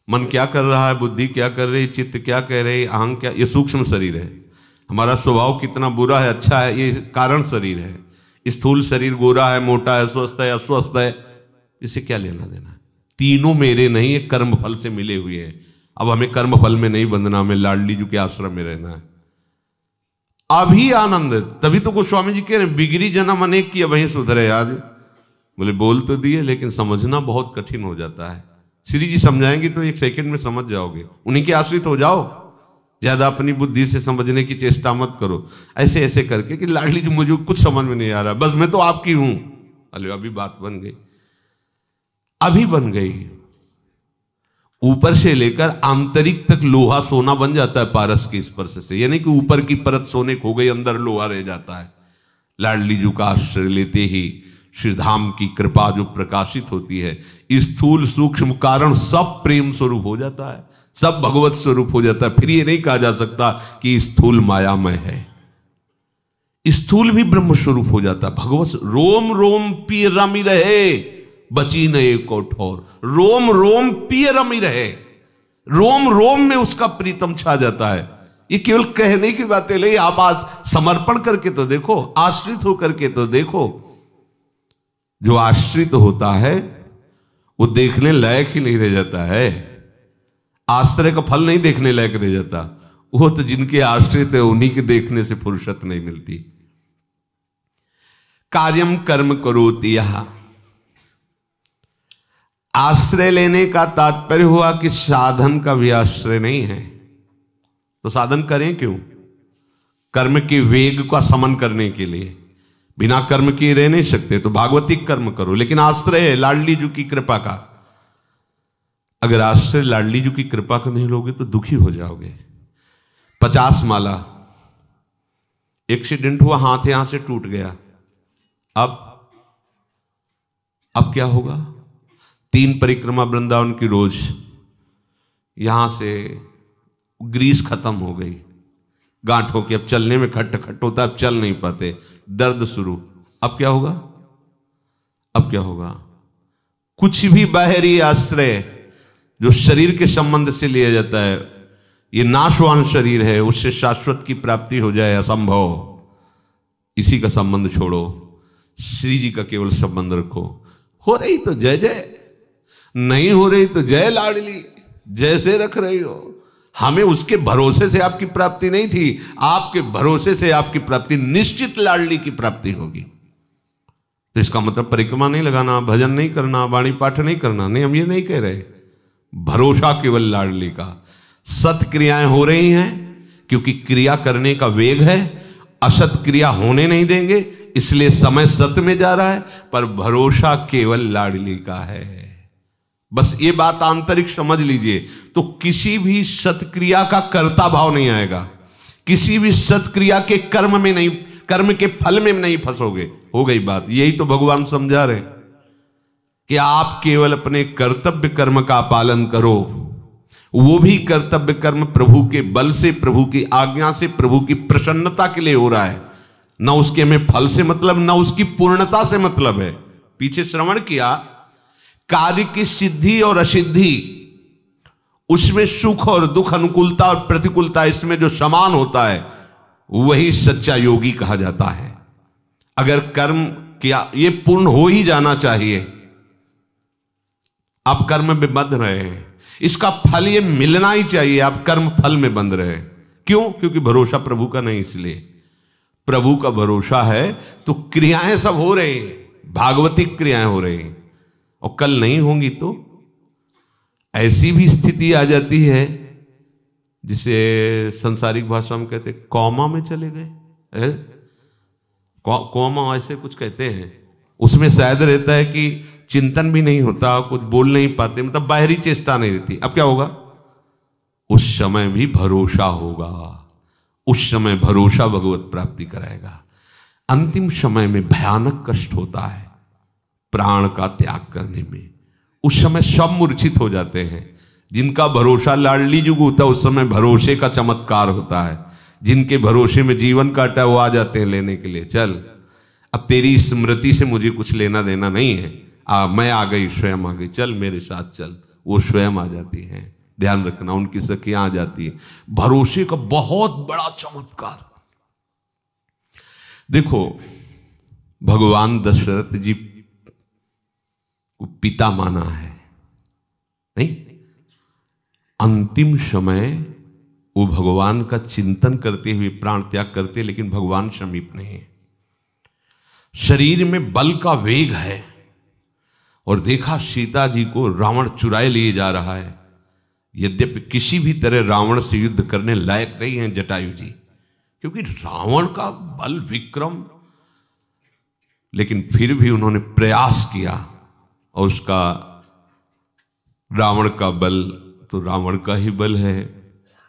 मन क्या कर रहा है, बुद्धि क्या कर रही, चित्त क्या कह रही, अहंग क्या, ये सूक्ष्म शरीर है। हमारा स्वभाव कितना बुरा है अच्छा है, ये कारण शरीर है। स्थूल शरीर गोरा है, मोटा है, स्वस्थ है, अस्वस्थ है, इसे क्या लेना देना? तीनों मेरे नहीं, ये कर्म फल से मिले हुए हैं। अब हमें कर्म फल में नहीं बंधना, हमें लाडली जी के आश्रम में रहना है। अभी आनंद, तभी तो गोस्वामी जी कह रहे हैं बिगड़ी जन्म अनेक की वहीं सुधरे आज। बोले बोल तो दिए, लेकिन समझना बहुत कठिन हो जाता है। श्री जी समझाएंगे तो एक सेकंड में समझ जाओगे, उन्हीं के आश्रित हो जाओ, ज्यादा अपनी बुद्धि से समझने की चेष्टा मत करो। ऐसे ऐसे करके कि लाडली जी मुझे कुछ समझ में नहीं आ रहा, बस मैं तो आपकी हूं। अरे अभी बात बन गई, अभी बन गई। ऊपर से लेकर आंतरिक तक लोहा सोना बन जाता है पारस के स्पर्श से, यानी कि ऊपर की परत सोने खो गई, अंदर लोहा रह जाता है। लाडली जी का आश्रय लेते ही श्रीधाम की कृपा जो प्रकाशित होती है, स्थूल सूक्ष्म कारण सब प्रेम स्वरूप हो जाता है, सब भगवत स्वरूप हो जाता है। फिर ये नहीं कहा जा सकता कि स्थूल मायामय है, स्थूल भी ब्रह्म स्वरूप हो जाता है। भगवत रोम रोम पिय रमी रहे, बची न एक ठोर। रोम रोम पिय रमी रहे, रोम रोम में उसका प्रीतम छा जाता है। ये केवल कहने की बातें नहीं, आप आज समर्पण करके तो देखो, आश्रित होकर के तो देखो। जो आश्रित होता है वो देखने लायक ही नहीं रह जाता है, आश्रय का फल नहीं देखने लायक रह जाता। वो तो जिनके आश्रित है उन्हीं के देखने से फुर्सत नहीं मिलती। कार्यम कर्म करोति, यह आश्रय लेने का तात्पर्य हुआ कि साधन का भी आश्रय नहीं है, तो साधन करें क्यों? कर्म के वेग का समन करने के लिए। बिना कर्म किए रह नहीं सकते, तो भागवतिक कर्म करो, लेकिन आश्रय है लाडली जी की कृपा का। अगर आश्रय लाडली जी की कृपा का नहीं लोगे तो दुखी हो जाओगे। 50 माला, एक्सीडेंट हुआ, हाथ यहां से टूट गया, अब क्या होगा? 3 परिक्रमा वृंदावन की रोज, यहां से ग्रीस खत्म हो गई, गांठों की, अब चलने में खट खट होता है, अब चल नहीं पाते, दर्द शुरू। अब क्या होगा? अब क्या होगा? कुछ भी बाहरी आश्रय जो शरीर के संबंध से लिया जाता है, ये नाशवान शरीर है, उससे शाश्वत की प्राप्ति हो जाए असंभव। इसी का संबंध छोड़ो, श्री जी का केवल संबंध रखो। हो रही तो जय जय, नहीं हो रही तो जय लाडली, जैसे रख रही हो। हमें उसके भरोसे से आपकी प्राप्ति नहीं थी, आपके भरोसे से आपकी प्राप्ति निश्चित लाडली की प्राप्ति होगी। तो इसका मतलब परिक्रमा नहीं लगाना, भजन नहीं करना, वाणी पाठ नहीं करना, नहीं, हम ये नहीं कह रहे। भरोसा केवल लाडली का। सत क्रियाएं हो रही हैं क्योंकि क्रिया करने का वेग है, असत क्रिया होने नहीं देंगे, इसलिए समय सत्य में जा रहा है, पर भरोसा केवल लाडली का है। बस ये बात आंतरिक समझ लीजिए, तो किसी भी सत्क्रिया का कर्ता भाव नहीं आएगा, किसी भी सत्क्रिया के कर्म में नहीं, कर्म के फल में नहीं फंसोगे। हो गई बात। यही तो भगवान समझा रहे कि आप केवल अपने कर्तव्य कर्म का पालन करो, वो भी कर्तव्य कर्म प्रभु के बल से, प्रभु की आज्ञा से, प्रभु की प्रसन्नता के लिए हो रहा है। न उसके हमें फल से मतलब, न उसकी पूर्णता से मतलब है। पीछे श्रवण किया, कार्य की सिद्धि और असिद्धि उसमें सुख और दुख, अनुकूलता और प्रतिकूलता, इसमें जो समान होता है वही सच्चा योगी कहा जाता है। अगर कर्म किया, ये पूर्ण हो ही जाना चाहिए। आप कर्म में बंध रहे हैं, इसका फल ये मिलना ही चाहिए, आप कर्म फल में बंध रहे हैं। क्यों? क्योंकि भरोसा प्रभु का नहीं, इसलिए प्रभु का भरोसा है तो क्रियाएं सब हो रही हैं, भागवतिक क्रियाएं हो रही हैं, और कल नहीं होंगी तो ऐसी भी स्थिति आ जाती है जिसे संसारिक भाषा में कहते कौमा में चले गए। कौमा ऐसे कुछ कहते हैं, उसमें शायद रहता है कि चिंतन भी नहीं होता, कुछ बोल नहीं पाते, मतलब बाहरी चेष्टा नहीं रहती। अब क्या होगा? उस समय भी भरोसा होगा, उस समय भरोसा भगवत प्राप्ति कराएगा। अंतिम समय में भयानक कष्ट होता है प्राण का त्याग करने में, उस समय सब मूर्छित हो जाते हैं। जिनका भरोसा लाडली जुग होता है उस समय भरोसे का चमत्कार होता है। जिनके भरोसे में जीवन काटा वो आ जाते हैं लेने के लिए, चल अब तेरी स्मृति से मुझे कुछ लेना देना नहीं है, मैं आ गई, स्वयं आ गई, चल मेरे साथ चल। वो स्वयं आ जाती हैं, ध्यान रखना, उनकी सखियां आ जाती है। भरोसे का बहुत बड़ा चमत्कार। देखो, भगवान दशरथ जी को पिता माना है, नहीं? अंतिम समय वो भगवान का चिंतन करते हुए प्राण त्याग करते, लेकिन भगवान समीप नहीं है। शरीर में बल का वेग है, और देखा सीता जी को रावण चुराए लिए जा रहा है। यद्यपि किसी भी तरह रावण से युद्ध करने लायक नहीं है जटायु जी, क्योंकि रावण का बल विक्रम, लेकिन फिर भी उन्होंने प्रयास किया, और उसका रावण का बल तो रावण का ही बल है,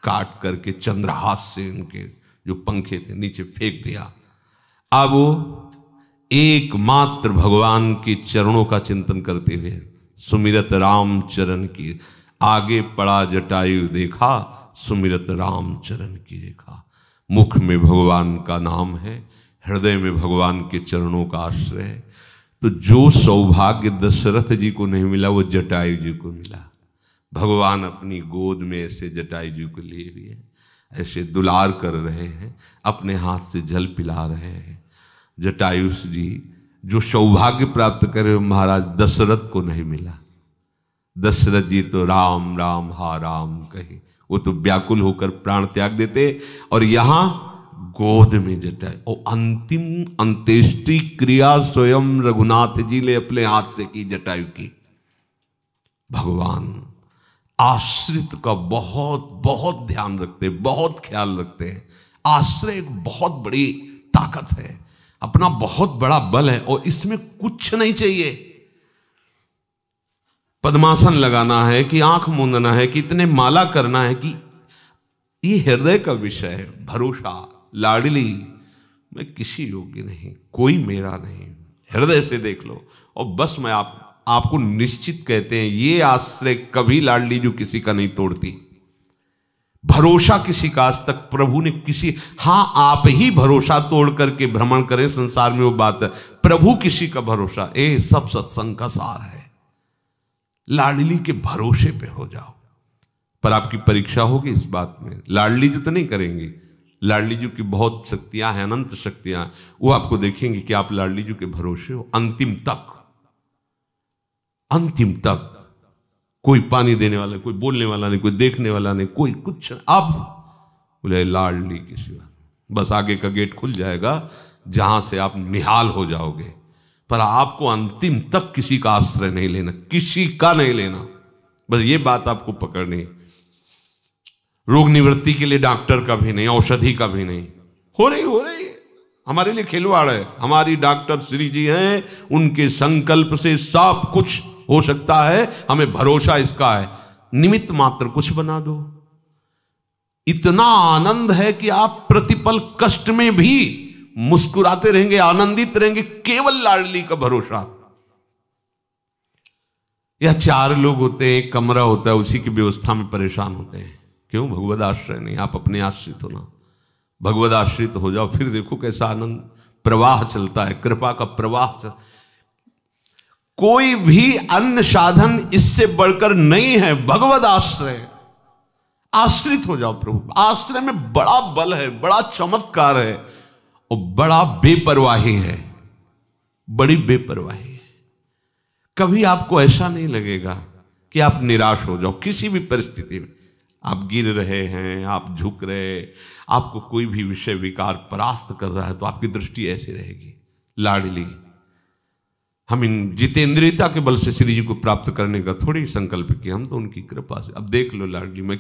काट करके चंद्रहास से उनके जो पंखे थे नीचे फेंक दिया। अब वो एकमात्र भगवान के चरणों का चिंतन करते हुए सुमिरत राम चरण की, आगे पड़ा जटायु देखा सुमिरत राम चरण की रेखा। मुख में भगवान का नाम है, हृदय में भगवान के चरणों का आश्रय है। तो जो सौभाग्य दशरथ जी को नहीं मिला वो जटायु जी को मिला। भगवान अपनी गोद में ऐसे जटायु जी को लिए हुए हैं, ऐसे दुलार कर रहे हैं, अपने हाथ से जल पिला रहे हैं। जटायु जी जो सौभाग्य प्राप्त करे महाराज दशरथ को नहीं मिला। दशरथ जी तो राम राम हा राम कहे, वो तो व्याकुल होकर प्राण त्याग देते, और यहां गोद में जटायु, और अंतिम अंत्येष्टि क्रिया स्वयं रघुनाथ जी ने अपने हाथ से की जटायु की। भगवान आश्रित का बहुत बहुत ध्यान रखते हैं, बहुत ख्याल रखते हैं। आश्रय एक बहुत बड़ी ताकत है, अपना बहुत बड़ा बल है, और इसमें कुछ नहीं चाहिए। पद्मासन लगाना है कि आंख मूंदना है कि इतने माला करना है, कि ये हृदय का विषय है। भरोसा, लाडली, मैं किसी योग्य नहीं, कोई मेरा नहीं, हृदय से देख लो। और बस मैं आपको निश्चित कहते हैं, ये आश्रय कभी लाडली जो किसी का नहीं तोड़ती। भरोसा किसी का आज तक प्रभु ने किसी, हाँ आप ही भरोसा तोड़ करके भ्रमण करें संसार में, वो बात है। प्रभु किसी का भरोसा, सब सत्संग का सार है। लाडली के भरोसे पे हो जाओ, पर आपकी परीक्षा होगी इस बात में। लाडली जी तो नहीं करेंगी, लाडली जी की बहुत शक्तियां हैं, अनंत शक्तियां, वो आपको देखेंगे कि आप लाडली जी के भरोसे हो अंतिम तक। अंतिम तक कोई पानी देने वाला, कोई बोलने वाला नहीं, कोई देखने वाला नहीं, कोई कुछ। अब बोले लाडली के सिवा, बस आगे का गेट खुल जाएगा जहां से आप निहाल हो जाओगे। पर आपको अंतिम तक किसी का आश्रय नहीं लेना, किसी का नहीं लेना, बस ये बात आपको पकड़नी। रोग निवृत्ति के लिए डॉक्टर का भी नहीं, औषधि का भी नहीं। हो रही हमारे लिए खिलवाड़ है। हमारी डॉक्टर श्री जी हैं, उनके संकल्प से सब कुछ हो सकता है, हमें भरोसा इसका है। निमित्त मात्र कुछ बना दो, इतना आनंद है कि आप प्रतिपल कष्ट में भी मुस्कुराते रहेंगे, आनंदित रहेंगे, केवल लाडली का भरोसा। या 4 लोग होते हैं, एक कमरा होता है, उसी की व्यवस्था में परेशान होते हैं। क्यों? भगवद आश्रय नहीं। आप अपने आश्रित हो ना, भगवद आश्रित हो जाओ, फिर देखो कैसा आनंद प्रवाह चलता है, कृपा का प्रवाह। कोई भी अन्य साधन इससे बढ़कर नहीं है भगवद आश्रय। आश्रित हो जाओ प्रभु। आश्रय में बड़ा बल है, बड़ा चमत्कार है और बड़ा बेपरवाही है, बड़ी बेपरवाही है। कभी आपको ऐसा नहीं लगेगा कि आप निराश हो जाओ किसी भी परिस्थिति में। आप गिर रहे हैं, आप झुक रहे, आपको कोई भी विषय विकार परास्त कर रहा है तो आपकी दृष्टि ऐसे रहेगी, लाडली। हम इन जितेंद्रियता के बल से श्री जी को प्राप्त करने का थोड़ी संकल्प किया, हम तो उनकी कृपा से। अब देख लो लाडली में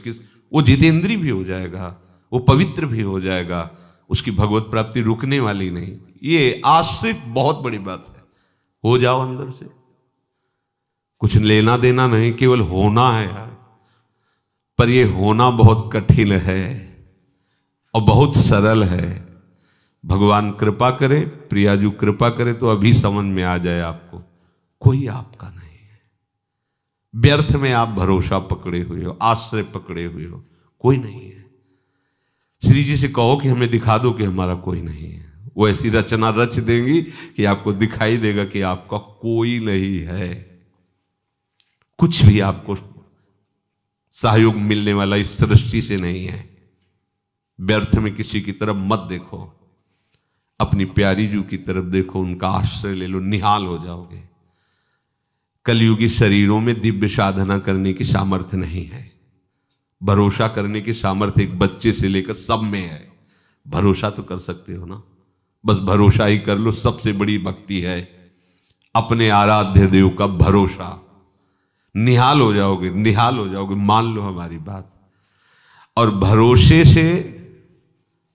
वो जितेंद्रीय भी हो जाएगा, वो पवित्र भी हो जाएगा, उसकी भगवत प्राप्ति रुकने वाली नहीं। ये आश्रित बहुत बड़ी बात है। हो जाओ अंदर से, कुछ लेना देना नहीं, केवल होना है यार। पर ये होना बहुत कठिन है और बहुत सरल है। भगवान कृपा करे, प्रियाजू कृपा करे तो अभी समझ में आ जाए आपको, कोई आपका नहीं है। व्यर्थ में आप भरोसा पकड़े हुए हो, आश्रय पकड़े हुए हो, कोई नहीं है। श्री जी से कहो कि हमें दिखा दो कि हमारा कोई नहीं है, वो ऐसी रचना रच देंगी कि आपको दिखाई देगा कि आपका कोई नहीं है। कुछ भी आपको सहयोग मिलने वाला इस सृष्टि से नहीं है। व्यर्थ में किसी की तरफ मत देखो, अपनी प्यारी जू की तरफ देखो, उनका आश्रय ले लो, निहाल हो जाओगे। कलयुगी शरीरों में दिव्य साधना करने की सामर्थ्य नहीं है। भरोसा करने की सामर्थ्य एक बच्चे से लेकर सब में है। भरोसा तो कर सकते हो ना, बस भरोसा ही कर लो। सबसे बड़ी भक्ति है अपने आराध्य देव का भरोसा। निहाल हो जाओगे, निहाल हो जाओगे, मान लो हमारी बात। और भरोसे से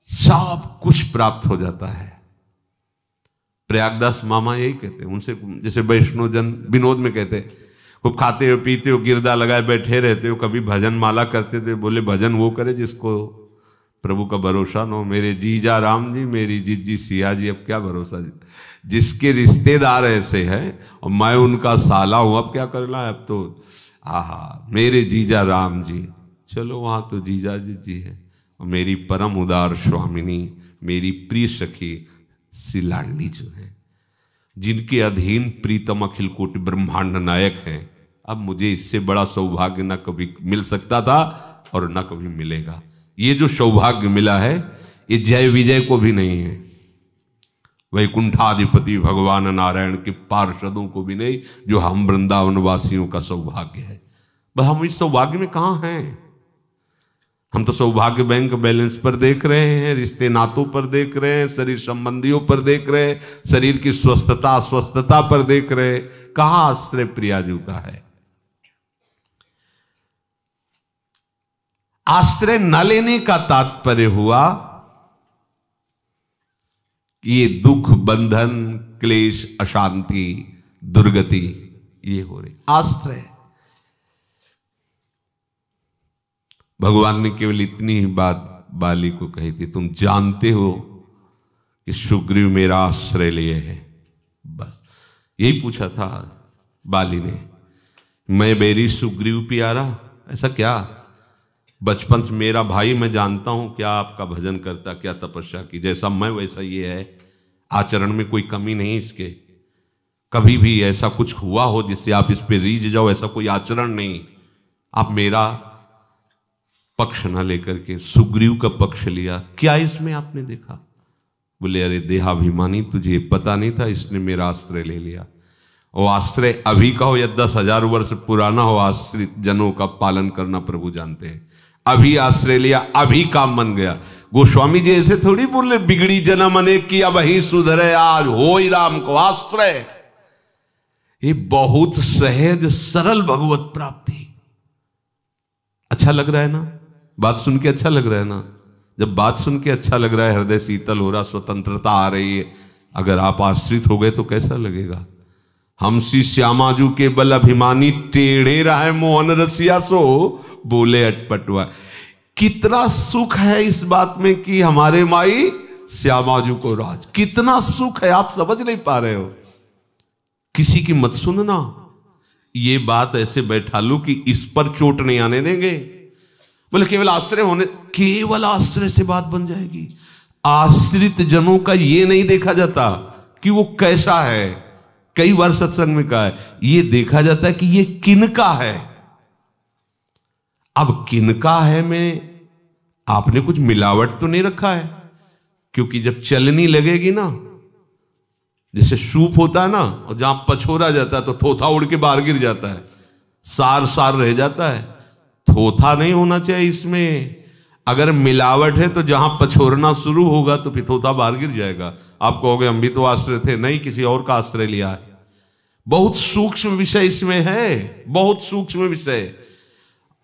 सब कुछ प्राप्त हो जाता है। प्रयागदास मामा यही कहते हैं, उनसे जैसे वैष्णव जन विनोद में कहते, खूब खाते हो पीते हो, गिरदा लगाए बैठे रहते हो, कभी भजन माला करते थे। बोले भजन वो करे जिसको प्रभु का भरोसा न हो। मेरे जीजा राम जी, मेरी जीजी सिया जी, अब क्या भरोसा जी, जिसके रिश्तेदार ऐसे हैं और मैं उनका साला हूं, अब क्या करना है। अब तो आहा, मेरे जीजा राम जी, चलो वहां तो जीजा जी है, और मेरी परम उदार स्वामिनी, मेरी प्रिय सखी श्री लाडली जो है, जिनके अधीन प्रीतम अखिल कोटि ब्रह्मांड नायक हैं। अब मुझे इससे बड़ा सौभाग्य न कभी मिल सकता था और न कभी मिलेगा। ये जो सौभाग्य मिला है ये जय विजय को भी नहीं है, वैकुंठाधिपति भगवान नारायण के पार्षदों को भी नहीं, जो हम वृंदावन वासियों का सौभाग्य है। बस हम इस सौभाग्य में कहां हैं? हम तो सौभाग्य बैंक बैलेंस पर देख रहे हैं, रिश्ते नातों पर देख रहे हैं, शरीर संबंधियों पर देख रहे हैं, शरीर की स्वस्थता अस्वस्थता पर देख रहे हैं। कहां आश्रय प्रियाजू का है? आश्रय न लेने का तात्पर्य हुआ कि ये दुख, बंधन, क्लेश, अशांति, दुर्गति ये हो रही। आश्रय, भगवान ने केवल इतनी ही बात बाली को कही थी, तुम जानते हो कि सुग्रीव मेरा आश्रय लिए है। बस यही पूछा था बाली ने, मैं बेरी सुग्रीव प्यारा, ऐसा क्या? बचपन से मेरा भाई, मैं जानता हूं क्या आपका भजन करता, क्या तपस्या की, जैसा मैं वैसा ये है, आचरण में कोई कमी नहीं इसके। कभी भी ऐसा कुछ हुआ हो जिससे आप इस पे रीझ जाओ, ऐसा कोई आचरण नहीं। आप मेरा पक्ष न लेकर के सुग्रीव का पक्ष लिया, क्या इसमें आपने देखा? बोले अरे देहाभिमानी, तुझे पता नहीं था, इसने मेरा आश्रय ले लिया। और आश्रय अभी का हो या 10,000 वर्ष पुराना हो, आश्रित जनों का पालन करना प्रभु जानते हैं। अभी आश्रय लिया, अभी काम बन गया। गोस्वामी जी ऐसे थोड़ी बोले बिगड़ी जन्म अनेक की, अब ही सुधरे आज हो ही राम को आश्रय। ये बहुत सहज सरल भगवत प्राप्ति। अच्छा लग रहा है ना? बात सुन के अच्छा लग रहा है ना? जब बात सुन के अच्छा लग रहा है, हृदय शीतल हो रहा, स्वतंत्रता आ रही है, अगर आप आश्रित हो गए तो कैसा लगेगा? हमसी श्यामाजू के बल अभिमानी, टेढ़े रहा मोहन रसिया सो बोले अटपटवा। कितना सुख है इस बात में कि हमारे माई श्यामाजू को राज, कितना सुख है, आप समझ नहीं पा रहे हो। किसी की मत सुनना, ये बात ऐसे बैठा लो कि इस पर चोट नहीं आने देंगे। बोले केवल आश्रय होने, केवल आश्रय से बात बन जाएगी। आश्रित जनों का ये नहीं देखा जाता कि वो कैसा है, कई बार सत्संग में कहा है, ये देखा जाता है कि ये किनका है। अब किनका है में आपने कुछ मिलावट तो नहीं रखा है, क्योंकि जब चलनी लगेगी ना, जैसे सूप होता है ना, और जहां पछोरा जाता है तो थोथा उड़ के बाहर गिर जाता है, सार सार रह जाता है। थोथा नहीं होना चाहिए इसमें। अगर मिलावट है तो जहां पछोरना शुरू होगा तो फिर थोथा बाहर गिर जाएगा। आप कहोगे हम भी तो आश्रय थे, नहीं, किसी और का आश्रय लिया है। बहुत सूक्ष्म विषय इसमें है, बहुत सूक्ष्म विषय।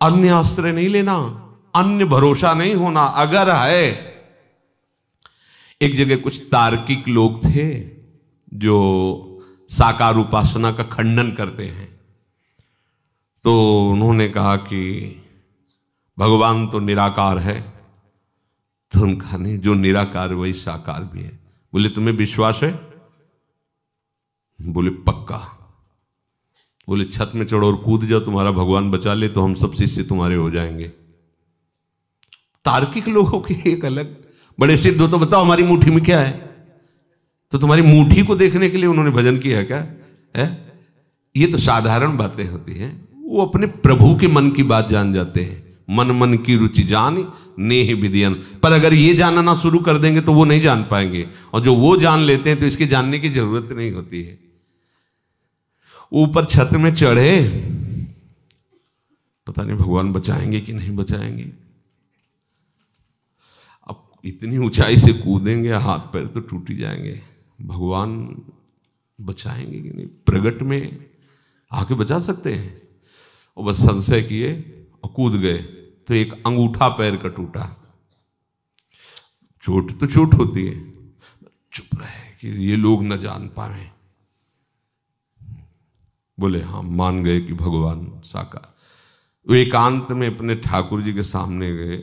अन्य आश्रय नहीं लेना, अन्य भरोसा नहीं होना। अगर है, एक जगह कुछ तार्किक लोग थे जो साकार उपासना का खंडन करते हैं, तो उन्होंने कहा कि भगवान तो निराकार है। तो उनका नहीं, जो निराकार वही साकार भी है। बोले तुम्हें विश्वास है? बोले पक्का। बोले छत में चढ़ो और कूद जाओ, तुम्हारा भगवान बचा ले तो हम सब शिष्य तुम्हारे हो जाएंगे। तार्किक लोगों की एक अलग, बड़े सिद्ध हो तो बताओ हमारी मुट्ठी में क्या है। तो तुम्हारी मुट्ठी को देखने के लिए उन्होंने भजन किया क्या है? ये तो साधारण बातें होती हैं। वो अपने प्रभु के मन की बात जान जाते हैं। मन मन की रुचि जान नेह विधियन। पर अगर ये जानना शुरू कर देंगे तो वो नहीं जान पाएंगे, और जो वो जान लेते हैं तो इसके जानने की जरूरत नहीं होती है। ऊपर छत में चढ़े, पता नहीं भगवान बचाएंगे कि नहीं बचाएंगे। अब इतनी ऊंचाई से कूदेंगे, हाथ पैर तो टूट ही जाएंगे। भगवान बचाएंगे कि नहीं? प्रगट में आके बचा सकते हैं। और बस संशय किए और कूद गए तो एक अंगूठा पैर का टूटा। चोट तो चोट होती है, चुप रहे कि ये लोग न जान पाए। बोले हाँ, मान गए कि भगवान साकार। वो एकांत में अपने ठाकुर जी के सामने गए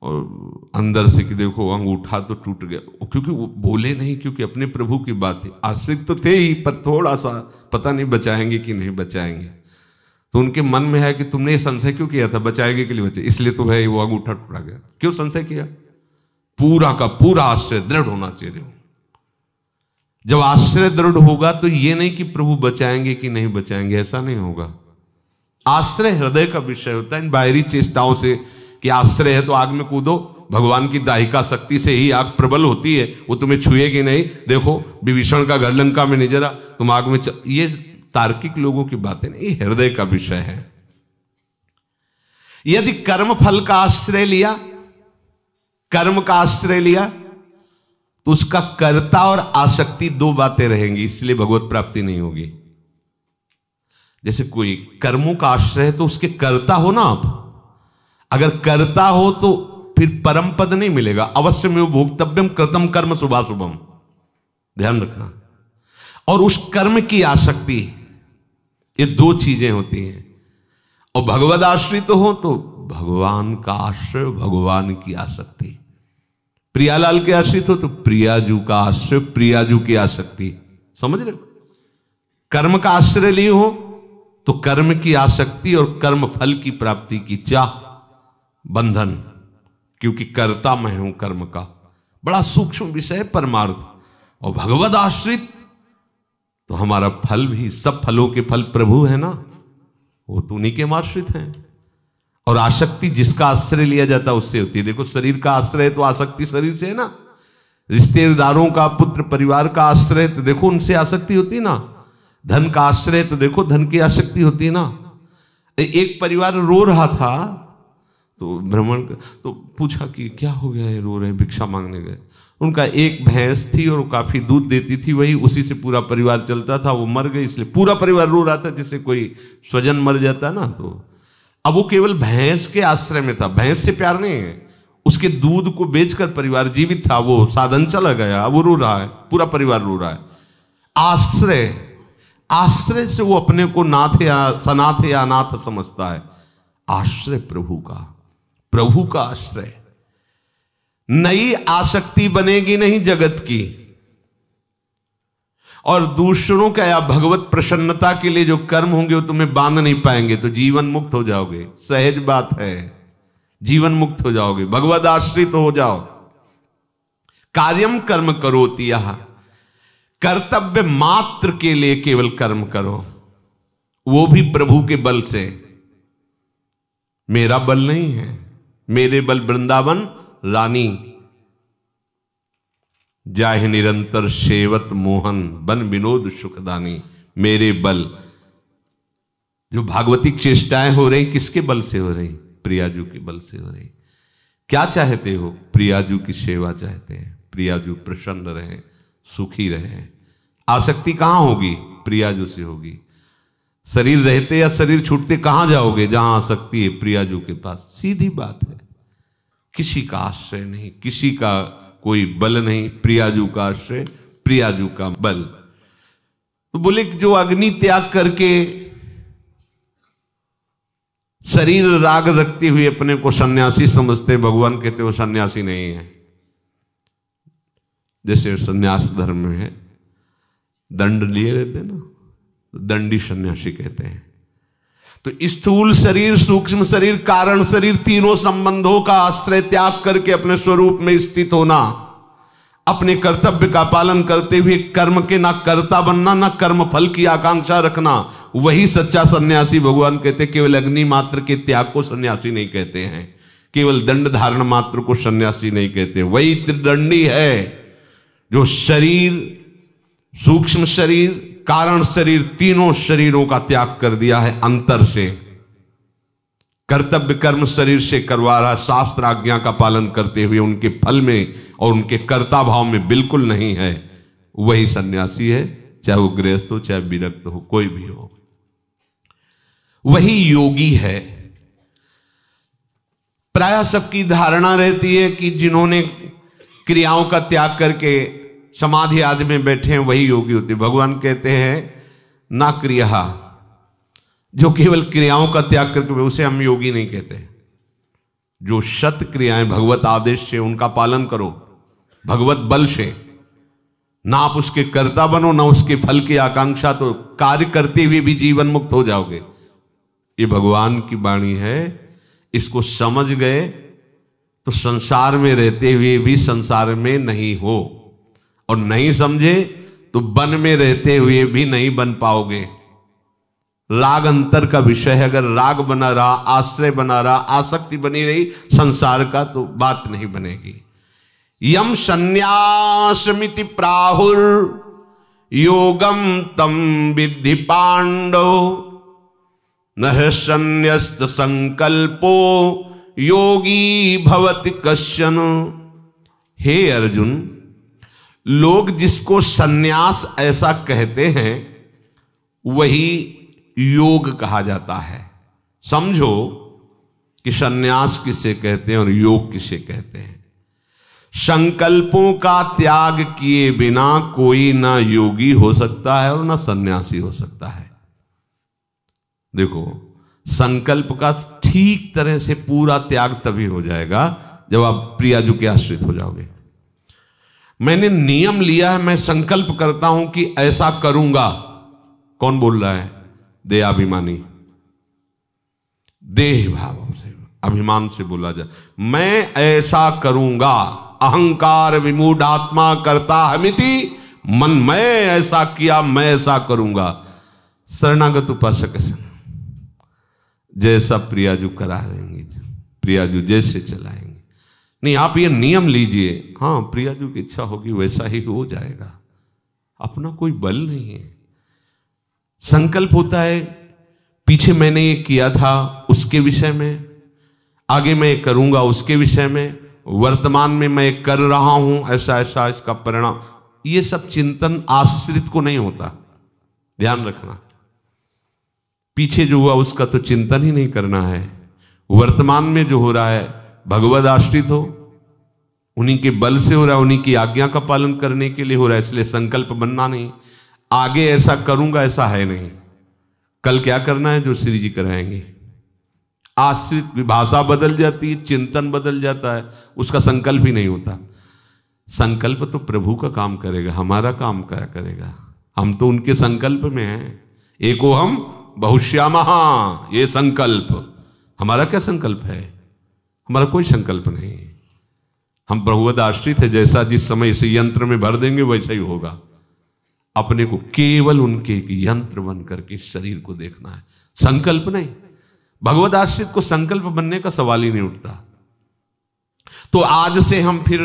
और अंदर से कि देखो अंगूठा तो टूट गया। क्योंकि वो बोले नहीं, क्योंकि अपने प्रभु की बात थी। आश्रित तो थे ही, पर थोड़ा सा पता नहीं बचाएंगे कि नहीं बचाएंगे। तो उनके मन में है कि तुमने ये संशय क्यों किया था? बचाएंगे के लिए बचे, इसलिए तो है वो अंगूठा टूटा गया। क्यों संशय किया? पूरा का पूरा आश्रय दृढ़ होना चाहिए। देखो, जब आश्रय दृढ़ होगा तो ये नहीं कि प्रभु बचाएंगे कि नहीं बचाएंगे, ऐसा नहीं होगा। आश्रय हृदय का विषय होता है। इन बाहरी चेष्टाओं से कि आश्रय है तो आग में कूदो, भगवान की दाहिका शक्ति से ही आग प्रबल होती है, वो तुम्हें छुएगी नहीं। देखो विभीषण का घर लंका में नहीं जरा, तुम आग में ये तार्किक लोगों की बातें नहीं, हृदय का विषय है। यदि कर्म फल का आश्रय लिया, कर्म का आश्रय लिया, तो उसका कर्ता और आसक्ति दो बातें रहेंगी, इसलिए भगवत प्राप्ति नहीं होगी। जैसे कोई कर्मों का आश्रय है तो उसके कर्ता हो ना आप। अगर कर्ता हो तो फिर परम पद नहीं मिलेगा। अवश्य में भोक्तव्यम कृतम कर्म शुभाशुभम, ध्यान रखना। और उस कर्म की आसक्ति, ये दो चीजें होती हैं। और भगवद आश्रित हो तो भगवान का आश्रय, भगवान की आसक्ति। प्रियालाल के आश्रित हो तो प्रियाजू का आश्रय, प्रियाजू की आसक्ति। समझ रहे हो? कर्म का आश्रय लिए हो तो कर्म की आसक्ति और कर्म फल की प्राप्ति की चाह, बंधन, क्योंकि कर्ता मैं हूं कर्म का। बड़ा सूक्ष्म विषय है परमार्थ। और भगवद आश्रित तो हमारा फल भी, सब फलों के फल प्रभु है ना, वो तो उन्हीं के आश्रित हैं। और आसक्ति जिसका आश्रय लिया जाता है उससे होती है। देखो शरीर का आश्रय है तो आसक्ति शरीर से है ना। रिश्तेदारों का, पुत्र परिवार का आश्रय तो देखो उनसे आसक्ति होती है ना। धन का आश्रय तो देखो धन की आसक्ति होती है ना। एक परिवार रो रहा था तो भ्रमण, तो पूछा कि क्या हो गया है, रो रहे, भिक्षा मांगने गए। उनका एक भैंस थी और वो काफी दूध देती थी, वही उसी से पूरा परिवार चलता था। वो मर गई इसलिए पूरा परिवार रो रहा था, जैसे कोई स्वजन मर जाता ना। तो अब वो केवल भैंस के आश्रय में था, भैंस से प्यार नहीं है। उसके दूध को बेचकर परिवार जीवित था, वो साधन चला गया, वो रो रहा है, पूरा परिवार रो रहा है। आश्रय, आश्रय से वो अपने को नाथ या सनाथ या अनाथ समझता है। आश्रय प्रभु का, प्रभु का आश्रय। नई आसक्ति बनेगी नहीं जगत की। और दूसरों का या भगवत प्रसन्नता के लिए जो कर्म होंगे वो तुम्हें बांध नहीं पाएंगे, तो जीवन मुक्त हो जाओगे। सहज बात है, जीवन मुक्त हो जाओगे, भगवद आश्रित हो जाओ। कार्यम कर्म करोति, यह कर्तव्य मात्र के लिए केवल कर्म करो, वो भी प्रभु के बल से। मेरा बल नहीं है, मेरे बल वृंदावन रानी, जाहि निरंतर सेवत मोहन, बन विनोद सुखदानी। मेरे बल, जो भागवतिक चेष्टाएं हो रही किसके बल से हो रही? प्रियाजू के बल से हो रही। क्या चाहते हो? प्रियाजू की सेवा चाहते हैं, प्रियाजू प्रसन्न रहे, सुखी रहे। आसक्ति कहां होगी? प्रियाजू से होगी। शरीर रहते या शरीर छूटते कहां जाओगे? जहां आसक्ति है, प्रियाजू के पास। सीधी बात है। किसी का आश्रय नहीं, किसी का कोई बल नहीं, प्रियाजू का आश्रय, प्रियाजू का बल। तो बोले जो अग्नि त्याग करके शरीर राग रखते हुए अपने को सन्यासी समझते, भगवान कहते वो सन्यासी नहीं है। जैसे सन्यास धर्म में है, दंड लिए रहते ना, दंडी सन्यासी कहते हैं। तो स्थूल शरीर, सूक्ष्म शरीर, कारण शरीर, तीनों संबंधों का आश्रय त्याग करके अपने स्वरूप में स्थित होना, अपने कर्तव्य का पालन करते हुए कर्म के ना कर्ता बनना, ना कर्म फल की आकांक्षा रखना, वही सच्चा सन्यासी। भगवान कहते केवल अग्नि मात्र के त्याग को सन्यासी नहीं कहते हैं, केवल दंड धारण मात्र को सन्यासी नहीं कहते। वही त्रिदंडी है जो शरीर, सूक्ष्म शरीर, कारण शरीर, तीनों शरीरों का त्याग कर दिया है अंतर से। कर्तव्य कर्म शरीर से करवा रहा, शास्त्र आज्ञा का पालन करते हुए उनके फल में और उनके कर्ता भाव में बिल्कुल नहीं है, वही सन्यासी है। चाहे वो गृहस्थ हो, चाहे विरक्त हो, कोई भी हो, वही योगी है। प्रायः सबकी धारणा रहती है कि जिन्होंने क्रियाओं का त्याग करके समाधि आदि में बैठे हैं वही योगी होते। भगवान कहते हैं ना क्रिया, जो केवल क्रियाओं का त्याग करके, उसे हम योगी नहीं कहते। जो शत क्रियाएं भगवत आदेश से उनका पालन करो, भगवत बल से, ना आप उसके कर्ता बनो, ना उसके फल की आकांक्षा, तो कार्य करते हुए भी जीवन मुक्त हो जाओगे। ये भगवान की वाणी है। इसको समझ गए तो संसार में रहते हुए भी संसार में नहीं हो, और नहीं समझे तो वन में रहते हुए भी नहीं बन पाओगे। राग अंतर का विषय है। अगर राग बना रहा, आश्रय बना रहा, आसक्ति बनी रही संसार का, तो बात नहीं बनेगी। यम संन्यासमिति प्राहुर योगम तम विद्धि पांडव, न संन्यस्त संकल्पो योगी भवति कश्चन। हे अर्जुन, लोग जिसको सन्यास ऐसा कहते हैं वही योग कहा जाता है। समझो कि सन्यास किसे कहते हैं और योग किसे कहते हैं। संकल्पों का त्याग किए बिना कोई ना योगी हो सकता है और ना सन्यासी हो सकता है। देखो, संकल्प का ठीक तरह से पूरा त्याग तभी हो जाएगा जब आप प्रियाजू के आश्रित हो जाओगे। मैंने नियम लिया है, मैं संकल्प करता हूं कि ऐसा करूंगा। कौन बोल रहा है? देहाभिमानी, देह भाव से, अभिमान से बोला जाए। मैं ऐसा करूंगा, अहंकार विमूढ़ आत्मा करता हमिति मन, मैं ऐसा किया, मैं ऐसा करूंगा। शरणागत उपासक जैसा प्रियाजू करा लेंगे, प्रियाजू जैसे चलाएंगे। नहीं, आप ये नियम लीजिए, हाँ प्रियाजू की इच्छा होगी वैसा ही हो जाएगा। अपना कोई बल नहीं है। संकल्प होता है पीछे मैंने ये किया था उसके विषय में, आगे मैं करूंगा उसके विषय में, वर्तमान में मैं कर रहा हूं ऐसा ऐसा, इसका परिणाम। ये सब चिंतन आश्रित को नहीं होता, ध्यान रखना। पीछे जो हुआ उसका तो चिंतन ही नहीं करना है। वर्तमान में जो हो रहा है भगवद आश्रित हो, उन्हीं के बल से हो रहा है, उन्हीं की आज्ञा का पालन करने के लिए हो रहा है। इसलिए संकल्प बनना नहीं, आगे ऐसा करूंगा ऐसा है नहीं। कल क्या करना है जो श्री जी कराएंगे। आश्रित भाषा बदल जाती है, चिंतन बदल जाता है, उसका संकल्प ही नहीं होता। संकल्प तो प्रभु का काम करेगा, हमारा काम क्या करेगा? हम तो उनके संकल्प में हैं। एको हम बहुश्यामः, ये संकल्प। हमारा क्या संकल्प है? हमारा कोई संकल्प नहीं। हम प्रभुवद आश्रित है। जैसा जिस समय इसे यंत्र में भर देंगे वैसा ही होगा। अपने को केवल उनके एक यंत्र बन करके शरीर को देखना है, संकल्प नहीं। भगवद आश्रित को संकल्प बनने का सवाल ही नहीं उठता। तो आज से हम फिर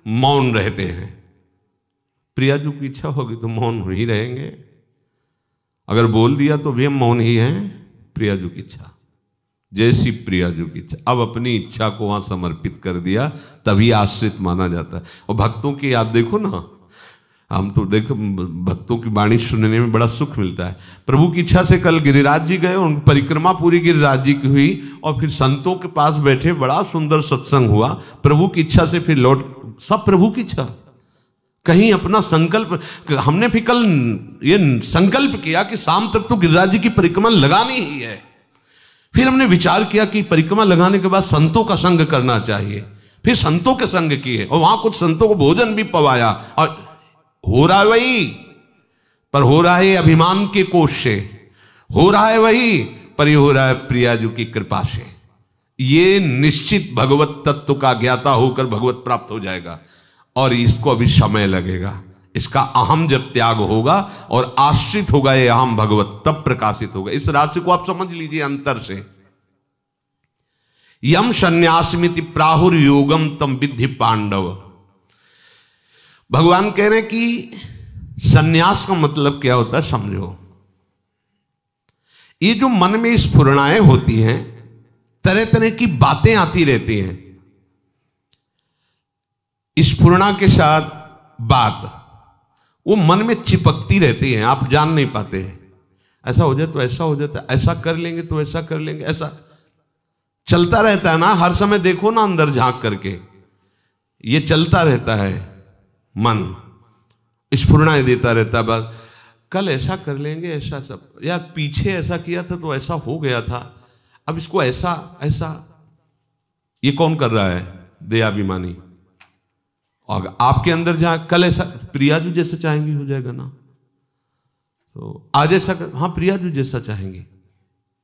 मौन रहते हैं। प्रियाजू की इच्छा होगी तो मौन ही रहेंगे, अगर बोल दिया तो भी हम मौन ही हैं। प्रियाजू की इच्छा, जैसी प्रियाजू की इच्छा, अब अपनी इच्छा को वहां समर्पित कर दिया, तभी आश्रित माना जाता है। और भक्तों की आप देखो ना, हम तो देखो भक्तों की वाणी सुनने में बड़ा सुख मिलता है। प्रभु की इच्छा से कल गिरिराज जी गए और उनकी परिक्रमा पूरी गिरिराज जी की हुई, और फिर संतों के पास बैठे, बड़ा सुंदर सत्संग हुआ। प्रभु की इच्छा से फिर लौट, सब प्रभु की इच्छा। कहीं अपना संकल्प, हमने भी कल ये संकल्प किया कि शाम तक तो गिरिराज जी की परिक्रमा लगानी ही है। फिर हमने विचार किया कि परिक्रमा लगाने के बाद संतों का संग करना चाहिए, फिर संतों के संग किए और वहां कुछ संतों को भोजन भी पवाया। और हो रहा है वही, पर हो रहा है अभिमान के कोष से, हो रहा है वही, पर ये हो रहा है प्रियाजू की कृपा से। ये निश्चित भगवत तत्व का ज्ञाता होकर भगवत प्राप्त हो जाएगा, और इसको अभी समय लगेगा। इसका अहम जब त्याग होगा और आश्रित होगा ये अहम भगवत, तब प्रकाशित होगा। इस राशि को आप समझ लीजिए अंतर से। यम संन्यासमिति प्राहुर योगम तम विद्धि पांडव। भगवान कह रहे हैं कि सन्यास का मतलब क्या होता है, समझो। ये जो मन में स्फुरणाएं होती हैं, तरह तरह की बातें आती रहती हैं, स्फुरणा के साथ बात वो मन में चिपकती रहती है, आप जान नहीं पाते हैं। ऐसा हो जाए तो ऐसा हो जाता है, ऐसा कर लेंगे तो ऐसा कर लेंगे, ऐसा चलता रहता है ना। हर समय देखो ना अंदर झांक करके, ये चलता रहता है मन, स्फुरणाएं देता रहता है। बस कल ऐसा कर लेंगे, ऐसा सब, यार पीछे ऐसा किया था तो ऐसा हो गया था, अब इसको ऐसा ऐसा। ये कौन कर रहा है? दयाभिमानी। और आपके अंदर जहां कल ऐसा प्रियाजू जैसा चाहेंगे हो जाएगा ना, तो आज ऐसा हाँ प्रियाजू जैसा चाहेंगे,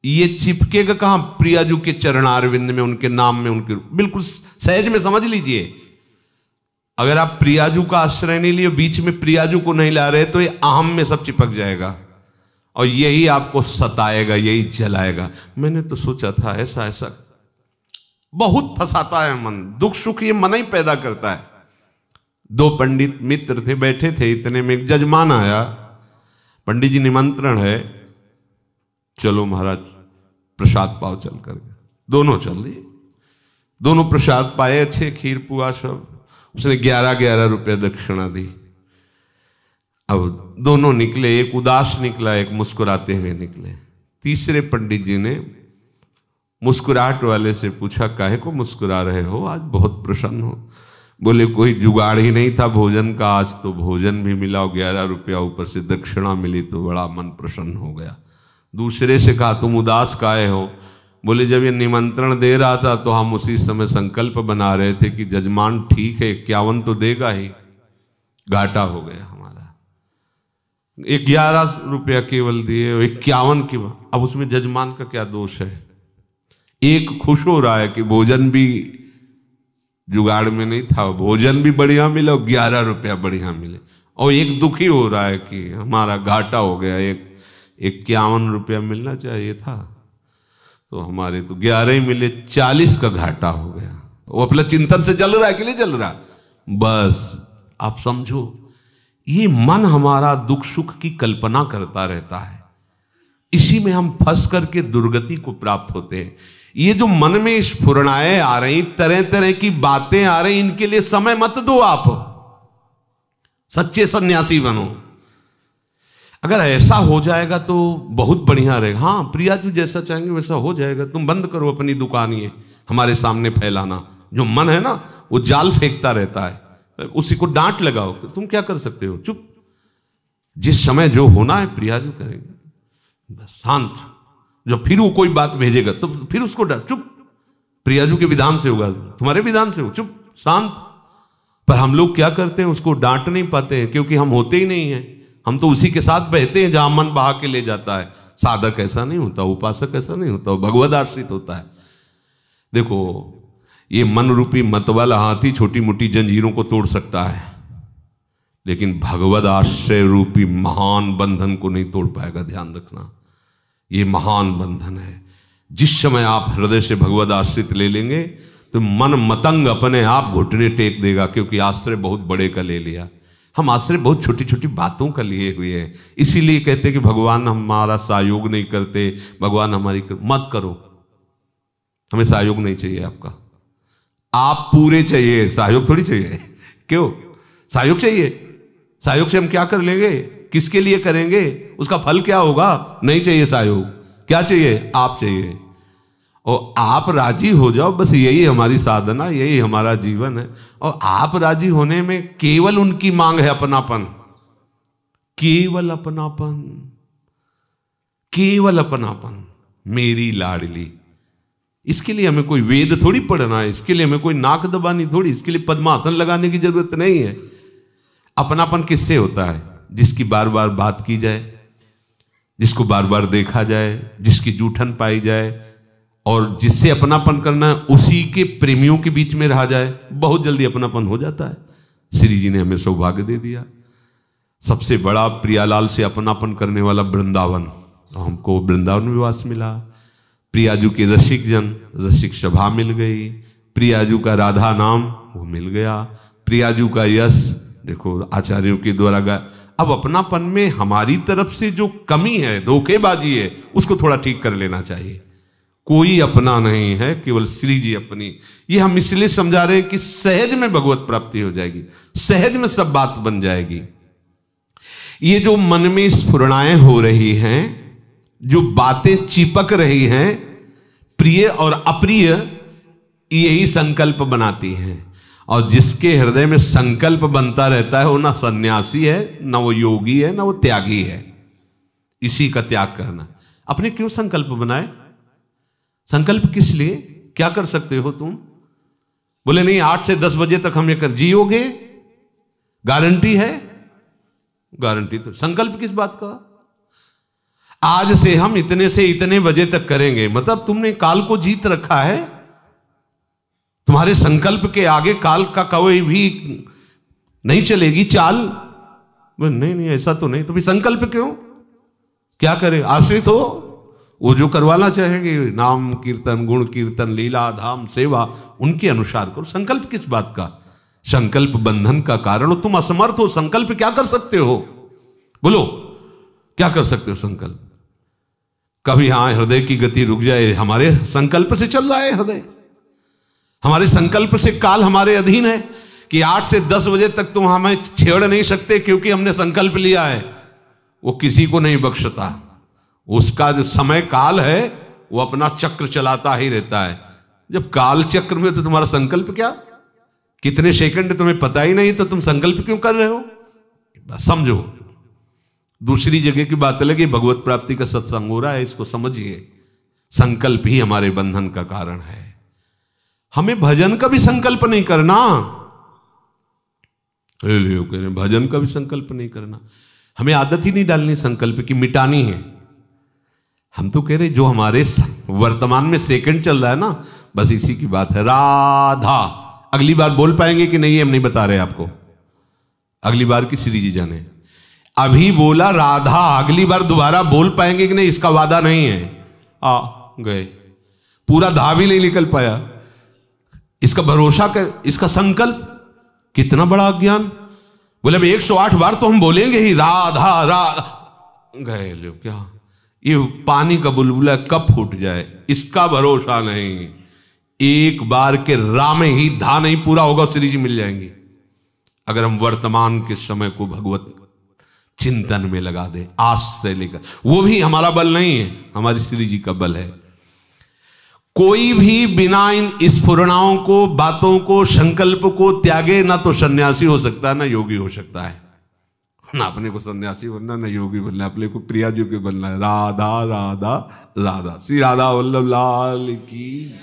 ये चिपकेगा कहां? प्रियाजू के चरणारविंद में, उनके नाम में, उनके बिल्कुल सहज में समझ लीजिए। अगर आप प्रियाजू का आश्रय नहीं लिए, बीच में प्रियाजू को नहीं ला रहे, तो ये अहम में सब चिपक जाएगा और यही आपको सताएगा, यही जलाएगा। मैंने तो सोचा था ऐसा ऐसा, बहुत फंसाता है मन। दुख सुख ये मन ही पैदा करता है। दो पंडित मित्र थे, बैठे थे, इतने में एक जजमान आया। पंडित जी निमंत्रण है, चलो महाराज प्रसाद पाओ चल कर। दोनों चल दिए, दोनों प्रसाद पाए, अच्छे खीर पुआ सब। उसने 11-11 रुपये दक्षिणा दी। अब दोनों निकले, एक उदास निकला, एक मुस्कुराते हुए निकले। तीसरे पंडित जी ने मुस्कुराहट वाले से पूछा, काहे को मुस्कुरा रहे हो, आज बहुत प्रसन्न हो? बोले कोई जुगाड़ ही नहीं था भोजन का, आज तो भोजन भी मिला और 11 रुपया ऊपर से दक्षिणा मिली, तो बड़ा मन प्रसन्न हो गया। दूसरे से कहा, तुम उदास काहे हो? बोले जब ये निमंत्रण दे रहा था तो हम उसी समय संकल्प बना रहे थे कि जजमान ठीक है 51 तो देगा ही, घाटा हो गया हमारा। 11 रुपया केवल दिए, 51 की। अब उसमें जजमान का क्या दोष है? एक खुश हो रहा है कि भोजन भी जुगाड़ में नहीं था, भोजन भी बढ़िया मिला और 11 रुपया बढ़िया मिले, और एक दुखी हो रहा है कि हमारा घाटा हो गया, एक 51 रुपया मिलना चाहिए था तो हमारे तो 11 ही मिले, 40 का घाटा हो गया। वो अपना चिंतन से चल रहा है कि नहीं चल रहा? बस आप समझो, ये मन हमारा दुख सुख की कल्पना करता रहता है, इसी में हम फंस करके दुर्गति को प्राप्त होते हैं। ये जो मन में स्फुरणाएं आ रही, तरह तरह की बातें आ रही, इनके लिए समय मत दो। आप सच्चे सन्यासी बनो। अगर ऐसा हो जाएगा तो बहुत बढ़िया रहेगा। हाँ प्रियाजू जैसा चाहेंगे वैसा हो जाएगा। तुम बंद करो अपनी दुकान ये हमारे सामने फैलाना। जो मन है ना वो जाल फेंकता रहता है, उसी को डांट लगाओ। तुम क्या कर सकते हो? चुप। जिस समय जो होना है प्रियाजू करेंगे, बस शांत। जब फिर वो कोई बात भेजेगा तो फिर उसको डांट, चुप। प्रियाजू के विधान से होगा, तुम्हारे विधान से हो, चुप शांत। पर हम लोग क्या करते हैं, उसको डांट नहीं पाते हैं, क्योंकि हम होते ही नहीं हैं। हम तो उसी के साथ बहते हैं जहां मन बहा के ले जाता है। साधक ऐसा नहीं होता, उपासक ऐसा नहीं होता, भगवद आश्रित होता है। देखो ये मन रूपी मतवाला हाथी छोटी मोटी जंजीरों को तोड़ सकता है, लेकिन भगवद आश्रय रूपी महान बंधन को नहीं तोड़ पाएगा। ध्यान रखना, ये महान बंधन है। जिस समय आप हृदय से भगवद आश्रित ले लेंगे तो मन मतंग अपने आप घुटने टेक देगा, क्योंकि आश्रय बहुत बड़े का ले लिया। हम आश्रय बहुत छोटी छोटी बातों का लिए हुए हैं, इसीलिए कहते हैं कि भगवान हमारा सहयोग नहीं करते, भगवान हमारी मत करो। हमें सहयोग नहीं चाहिए आपका, आप पूरे चाहिए, सहयोग थोड़ी चाहिए। क्यों सहयोग चाहिए? सहयोग से हम क्या कर लेंगे, किसके लिए करेंगे, उसका फल क्या होगा? नहीं चाहिए सहयोग। क्या चाहिए? आप चाहिए, और आप राजी हो जाओ, बस यही हमारी साधना, यही हमारा जीवन है। और आप राजी होने में केवल उनकी मांग है अपनापन, केवल अपनापन, केवल अपनापन, मेरी लाडली। इसके लिए हमें कोई वेद थोड़ी पढ़ना है, इसके लिए हमें कोई नाक दबानी थोड़ी, इसके लिए पद्मासन लगाने की जरूरत नहीं है। अपनापन किससे होता है? जिसकी बार बार बात की जाए, जिसको बार बार देखा जाए, जिसकी जूठन पाई जाए, और जिससे अपनापन करना है उसी के प्रेमियों के बीच में रहा जाए, बहुत जल्दी अपनापन हो जाता है। श्री जी ने हमें सौभाग्य दे दिया। सबसे बड़ा प्रियालाल से अपनापन करने वाला वृंदावन, हमको वृंदावन विवास मिला। प्रियाजू के रसिक जन, रसिक सभा मिल गई। प्रियाजू का राधा नाम वो मिल गया। प्रियाजू का यश देखो आचार्यों के द्वारा गा। अब अपनापन में हमारी तरफ से जो कमी है, धोखेबाजी है, उसको थोड़ा ठीक कर लेना चाहिए। कोई अपना नहीं है, केवल श्री जी अपनी। ये हम इसलिए समझा रहे हैं कि सहज में भगवत प्राप्ति हो जाएगी, सहज में सब बात बन जाएगी। ये जो मन में स्फुरणाएं हो रही हैं, जो बातें चिपक रही हैं, प्रिय और अप्रिय, यही संकल्प बनाती हैं। और जिसके हृदय में संकल्प बनता रहता है वो ना सन्यासी है, ना वो योगी है, ना वो त्यागी है। इसी का त्याग करना। अपने क्यों संकल्प बनाए? संकल्प किस लिए? क्या कर सकते हो तुम? बोले नहीं 8 से 10 बजे तक हम ये कर जियोगे, गारंटी है? गारंटी तो संकल्प किस बात का? आज से हम इतने से इतने बजे तक करेंगे, मतलब तुमने काल को जीत रखा है। तुम्हारे संकल्प के आगे काल का कोई भी नहीं चलेगी चाल। नहीं नहीं ऐसा तो नहीं, तो भी संकल्प क्यों? क्या करे? आश्रित हो, वो जो करवाना चाहेंगे, नाम कीर्तन, गुण कीर्तन, लीला धाम सेवा, उनके अनुसार करो। संकल्प किस बात का? संकल्प बंधन का कारण हो। तुम असमर्थ हो, संकल्प क्या कर सकते हो? बोलो क्या कर सकते हो संकल्प? कभी हाँ हृदय की गति रुक जाए, हमारे संकल्प से चल रहा है हृदय, हमारे संकल्प से काल हमारे अधीन है कि 8 से 10 बजे तक तुम हमें छेड़ नहीं सकते, क्योंकि हमने संकल्प लिया है। वो किसी को नहीं बख्शता। उसका जो समय काल है वो अपना चक्र चलाता ही रहता है। जब काल चक्र में तो तुम्हारा संकल्प क्या, कितने सेकंड तुम्हें पता ही नहीं, तो तुम संकल्प क्यों कर रहे हो? बस समझो। दूसरी जगह की बात अलग है, भगवत प्राप्ति का सत्संग हो रहा है, इसको समझिए। संकल्प ही हमारे बंधन का कारण है। हमें भजन का भी संकल्प नहीं करना, भजन का भी संकल्प नहीं करना। हमें आदत ही नहीं डालनी संकल्प की, मिटानी है। हम तो कह रहे जो हमारे वर्तमान में सेकंड चल रहा है ना, बस इसी की बात है। राधा अगली बार बोल पाएंगे कि नहीं, हम नहीं बता रहे आपको। अगली बार की श्री जी जाने। अभी बोला राधा, अगली बार दोबारा बोल पाएंगे कि नहीं, इसका वादा नहीं है। आ गए, पूरा धा भी नहीं निकल पाया। इसका भरोसा कर, इसका संकल्प कितना बड़ा अज्ञान। बोले अब 108 बार तो हम बोलेंगे ही राधा राधा, गए लो क्या, ये पानी का बुलबुला कब फूट जाए इसका भरोसा नहीं। एक बार के रा में ही धा नहीं पूरा होगा, श्री जी मिल जाएंगे। अगर हम वर्तमान के समय को भगवत चिंतन में लगा दे, आश्रय लेकर, वो भी हमारा बल नहीं है, हमारी श्री जी का बल है। कोई भी बिना इन स्फुरणाओं को, बातों को, संकल्प को त्यागे ना तो सन्यासी हो सकता है, ना योगी हो सकता है। ना अपने को सन्यासी बनना, ना योगी बनना, अपने को प्रिया जी के बनना है। राधा राधा राधा। श्री राधा वल्लभ लाल की।